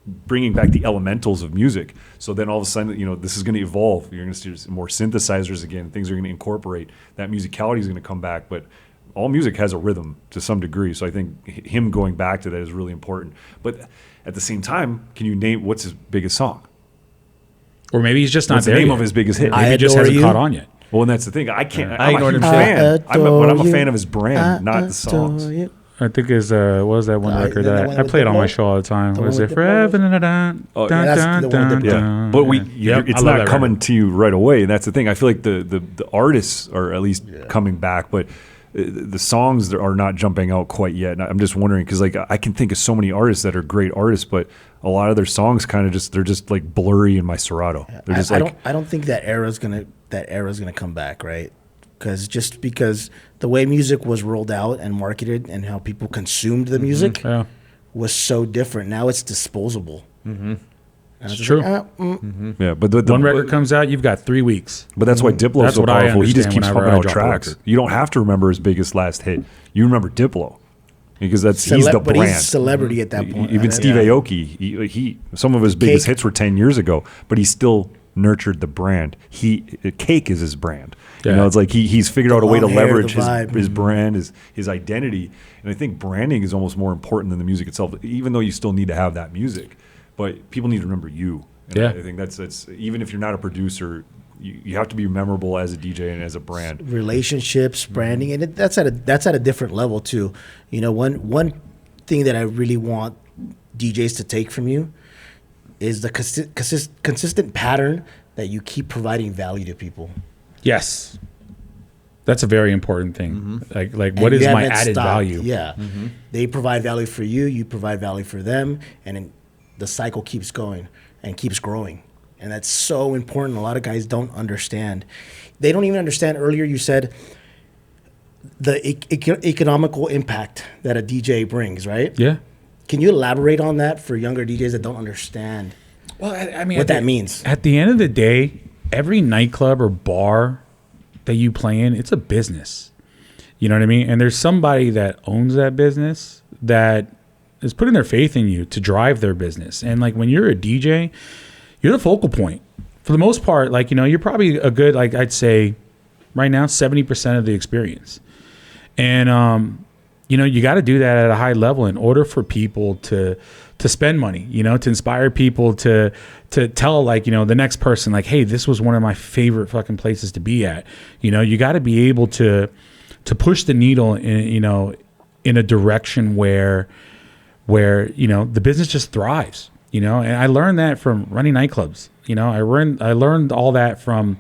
bringing back the elementals of music. So then all of a sudden, you know, this is going to evolve. You're going to see more synthesizers again. Things are going to incorporate. That musicality is going to come back. But all music has a rhythm to some degree. So I think him going back to that is really important. But at the same time, can you name what's his biggest song? Or maybe he's just not What's the there name yet. of his biggest hit? Maybe he just Adore hasn't You. caught on yet. Well, and that's the thing. I can't. I I'm a ignored huge him fan. too. But I'm a Adore fan you. of his brand, not the songs. Adore you. I think his what was that one record the that one I with played on my Diplo? show all the time? The Was one it with Forever? Diplo? Oh, yeah, that's the one with Diplo. Yeah, but Yep, it's I love not that coming record. to you right away. That's the thing. I feel like the artists are at least coming back, but the songs are not jumping out quite yet. And I'm just wondering because like I can think of so many artists that are great artists, but a lot of their songs kind of they're just like blurry in my Serato. They're just I don't think that era's gonna come back, right? Because the way music was rolled out and marketed and how people consumed the music Yeah, was so different. Now it's disposable. it's true. yeah. But the One record comes out, you've got 3 weeks. But that's why Diplo's That's so what I powerful. He just understand keeps whenever pumping I out drop a tracks. record. You don't have to remember his biggest last hit. You remember Diplo because he's the But brand. he's a celebrity at that point. Even Steve Aoki, he some of his biggest hits were 10 years ago, but he still nurtured the brand. Cake is his brand. You Yeah. know, it's like he's figured out a way to long hair, the leverage vibe. his brand, his identity. And I think branding is almost more important than the music itself, even though you still need to have that music. But people need to remember you. And Yeah. I think that's even if you're not a producer, you have to be memorable as a DJ and as a brand. Relationships, branding, and that's at a different level too. You know, one thing that I really want DJs to take from you is the consistent pattern that you keep providing value to people. Yes, that's a very important thing. Like And what is you my haven't added stopped. value? Yeah, they provide value for you. You provide value for them, and then the cycle keeps going and keeps growing. And that's so important. A lot of guys don't understand. They don't even understand. Earlier, you said the economical impact that a DJ brings, right? Yeah. Can you elaborate on that for younger DJs that don't understand Well, I mean, what that means? At the end of the day, every nightclub or bar that you play in, it's a business. You know what I mean? And there's somebody that owns that business that is putting their faith in you to drive their business. And like when you're a DJ, you're the focal point. For the most part, like, you know, you're probably a good, like I'd say right now, 70% of the experience. And, you know, you got to do that at a high level in order for people to spend money, you know, to inspire people to tell, like, you know, the next person, like, hey, this was one of my favorite fucking places to be at. You know, you got to be able to push the needle in, you know, in a direction where, you know, the business just thrives, you know. And I learned that from running nightclubs. You know, I learned all that from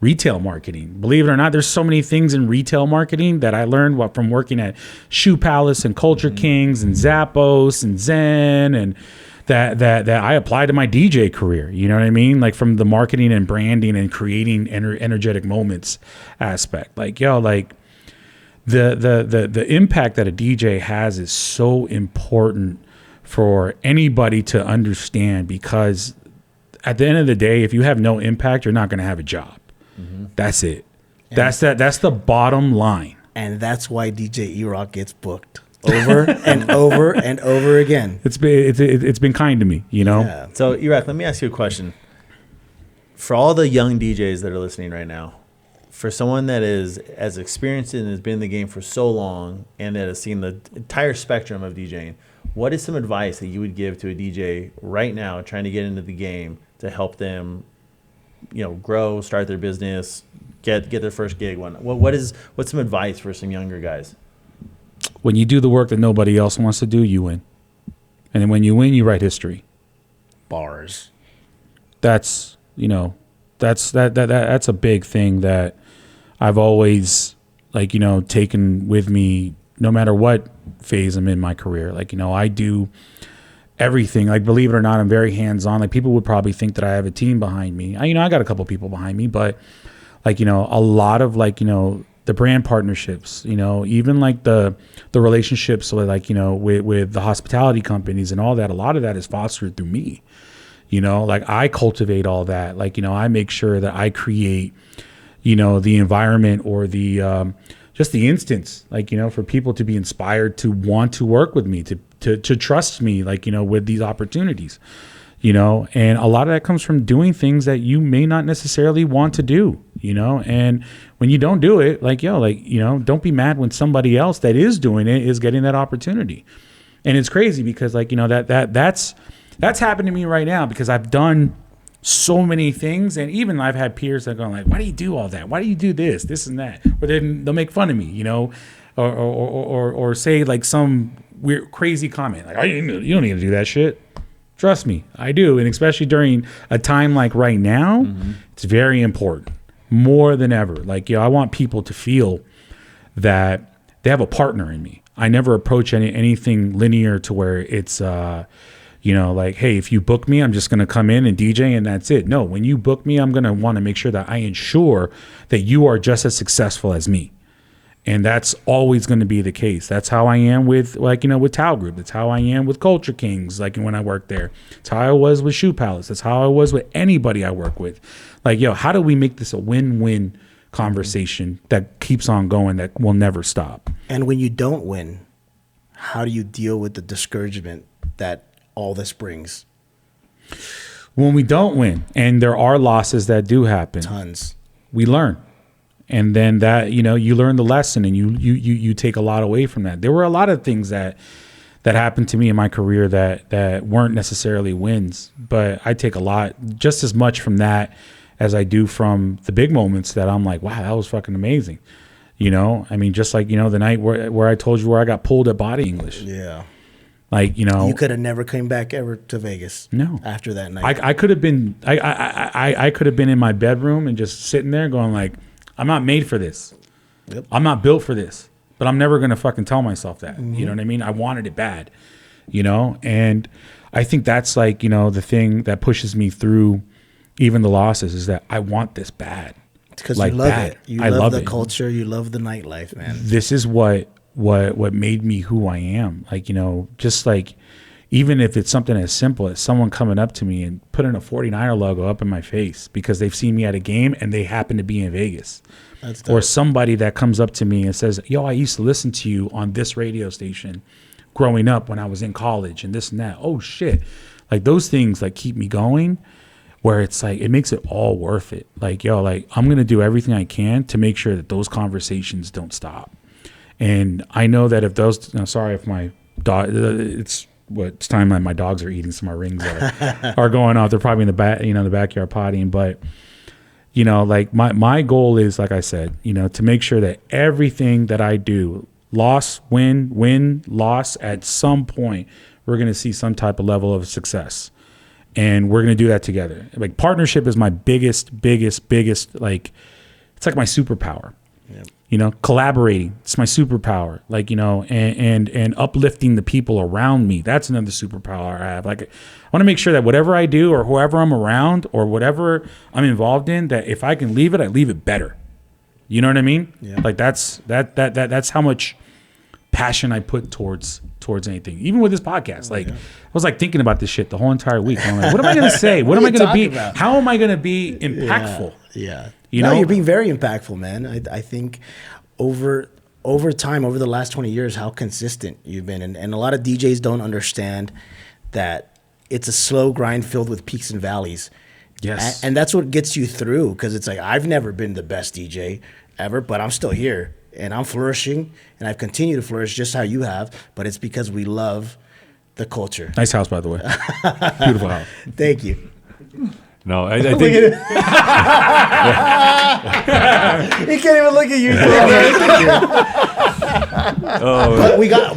retail marketing. Believe it or not, there's so many things in retail marketing that I learned from working at Shoe Palace and Culture Kings and Zappos and Zen, and that I applied to my DJ career. You know what I mean? Like from the marketing and branding and creating energetic moments aspect. Like, yo, like the impact that a DJ has is so important for anybody to understand, because at the end of the day, if you have no impact, you're not going to have a job. That's it. That's the bottom line. And that's why DJ E-Rock gets booked over and over and over again. It's been kind to me, you know. Yeah. So, Iraq, let me ask you a question. For all the young DJs that are listening right now, for someone that is as experienced and has been in the game for so long and that has seen the entire spectrum of DJing, what is some advice that you would give to a DJ right now trying to get into the game to help them, you know, grow, start their business, get their first gig? What's some advice for some younger guys? When you do the work that nobody else wants to do, you win. And then when you win, you write history. Bars. That's, you know, that's a big thing that I've always, like, you know, taken with me no matter what phase I'm in my career. Like, you know, I do everything. Like, believe it or not, I'm very hands-on. Like, people would probably think that I have a team behind me. I got a couple people behind me, but like, you know, a lot of, like, you know, the brand partnerships, you know, even like the relationships with, like, you know, with the hospitality companies and all that, a lot of that is fostered through me. You know, like, I cultivate all that. Like, you know, I make sure that I create, you know, the environment or the just the instance, like, you know, for people to be inspired to want to work with me, to trust me, like, you know, with these opportunities, you know, and a lot of that comes from doing things that you may not necessarily want to do, you know, and when you don't do it, like, yo, like, you know, don't be mad when somebody else that is doing it is getting that opportunity. And it's crazy because, like, you know, that's happened to me right now because I've done so many things, and even I've had peers that go like, why do you do all that? Why do you do this and that? Or they'll make fun of me, you know, or say like some weird crazy comment like, oh, you don't need to do that shit. Trust me, I do. And especially during a time like right now, it's very important, more than ever. Like, you know, I want people to feel that they have a partner in me. I never approach anything linear to where it's you know, like, hey, if you book me, I'm just going to come in and DJ and that's it. No, when you book me, I'm going to want to make sure that I ensure that you are just as successful as me. And that's always going to be the case. That's how I am with, like, you know, with Tao Group. That's how I am with Culture Kings, like when I worked there. That's how I was with Shoe Palace. That's how I was with anybody I work with. Like, yo, how do we make this a win-win conversation that keeps on going, that will never stop? And when you don't win, how do you deal with the discouragement that all this brings? When we don't win, and there are losses that do happen, Tons. we learn. And then that, you know, you learn the lesson, and you take a lot away from that. There were a lot of things that happened to me in my career that weren't necessarily wins, but I take a lot, just as much from that as I do from the big moments that I'm like, wow, that was fucking amazing. You know, I mean, just like, you know, the night where I told you where I got pulled at Body English. Yeah. Like, you know, You could have never came back ever to Vegas. No. After that night. I could have been, I could have been in my bedroom and just sitting there going like, I'm not made for this. Yep. I'm not built for this. But I'm never going to fucking tell myself that. You know what I mean? I wanted it bad, you know? And I think that's like, you know, the thing that pushes me through even the losses is that I want this bad. Because like you love bad. it. You I love love the it. culture. You love the nightlife, man. This is what made me who I am. Like, you know, just like, even if it's something as simple as someone coming up to me and putting a 49er logo up in my face because they've seen me at a game and they happen to be in Vegas. That's dope. Or somebody that comes up to me and says, yo, I used to listen to you on this radio station growing up when I was in college and this and that. Oh shit. Like those things like keep me going, where it's like, it makes it all worth it. Like, yo, like I'm going to do everything I can to make sure that those conversations don't stop. And I know that if those, sorry if my dog, it's time that my dogs are eating, so my rings are going off. They're probably in the back, you know, the backyard pottying. But, you know, like my goal is, like I said, you know, to make sure that everything that I do, loss, win, loss, at some point, we're going to see some type of level of success. And we're going to do that together. Like partnership is my biggest, like, it's like my superpower. Yep. You know, collaborating, it's my superpower. Like, you know, and uplifting the people around me, that's another superpower I have. Like, I want to make sure that whatever I do or whoever I'm around or whatever I'm involved in, that if I can leave it, I leave it better. You know what I mean? Yeah. Like that's how much passion I put towards anything. Even with this podcast, like I was like thinking about this shit the whole entire week. I'm like, what am I going to say? What am I going to be? About? How am I going to be impactful? Yeah. You know, you're being very impactful, man. I think over time, over the last 20 years, how consistent you've been. And a lot of DJs don't understand that it's a slow grind filled with peaks and valleys. Yes. And that's what gets you through, because it's like, I've never been the best DJ ever, but I'm still here and I'm flourishing and I've continued to flourish just how you have. But it's because we love the culture. Nice house, by the way. Beautiful house. Thank you. No, I think He can't even look at you.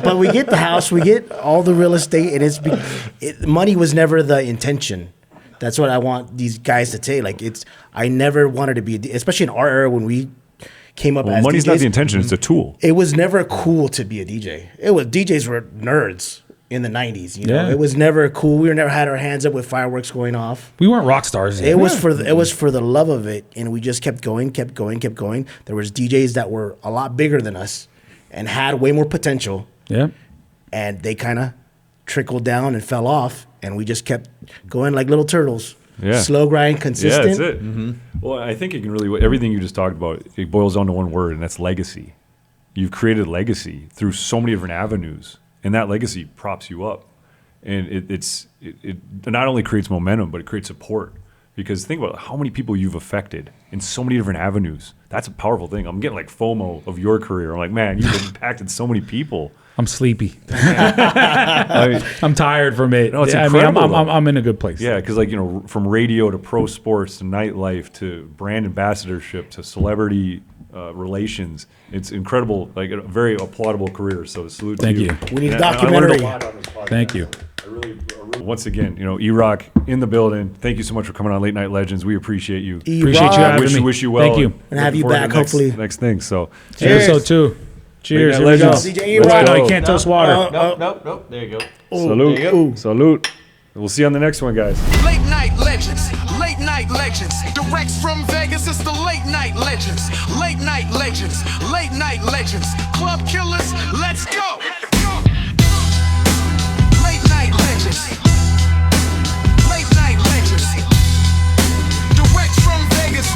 But we get the house, we get all the real estate, and money was never the intention. That's what I want these guys to take. Like I never wanted to be, especially in our era when we came up. As money's DJs, not the intention; it's a tool. It was never cool to be a DJ. DJs were nerds in the 90s, you know. It was never cool. We never had our hands up with fireworks going off. We weren't rock stars yet. It was for the love of it, and we just kept going. There was DJs that were a lot bigger than us and had way more potential. Yeah. And they kind of trickled down and fell off, and we just kept going like little turtles. Yeah. Slow grind, consistent. Yeah, that's it. Mm-hmm. Well, I think it can really, everything you just talked about, it boils down to one word, and that's legacy. you've created legacy through so many different avenues, and that legacy props you up. And it not only creates momentum, but it creates support. Because think about how many people you've affected in so many different avenues. That's a powerful thing. I'm getting like FOMO of your career. I'm like, man, you've impacted so many people. I'm sleepy. I'm tired from it. No, it's incredible. I'm in a good place. Yeah, because like, you know, from radio to pro sports to nightlife to brand ambassadorship to celebrity relations, it's incredible. Like a very applaudable career. So salute to you. Thank you. We need a And I documentary. learned a lot on this podcast. Thank you. Once again, you know, E-Rock in the building. Thank you so much for coming on Late Night Legends. We appreciate you. Appreciate you having me. Wish you well. Thank you. And have you Looking forward back, to the hopefully. Next thing. So Cheers. Episode 2. Cheers. Late Here we Night go. Legends. DJ Let's E-Rock. go. No, you can't toast water. Nope. There you go. Salute. There you go. Salute. We'll see you on the next one, guys. Late night legends, late night legends. Direct from Vegas, it's the late night legends. Late night legends, late night legends. Club killers, let's go. Late night legends. Late night legends. Direct from Vegas,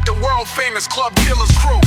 the world famous Club Killers crew.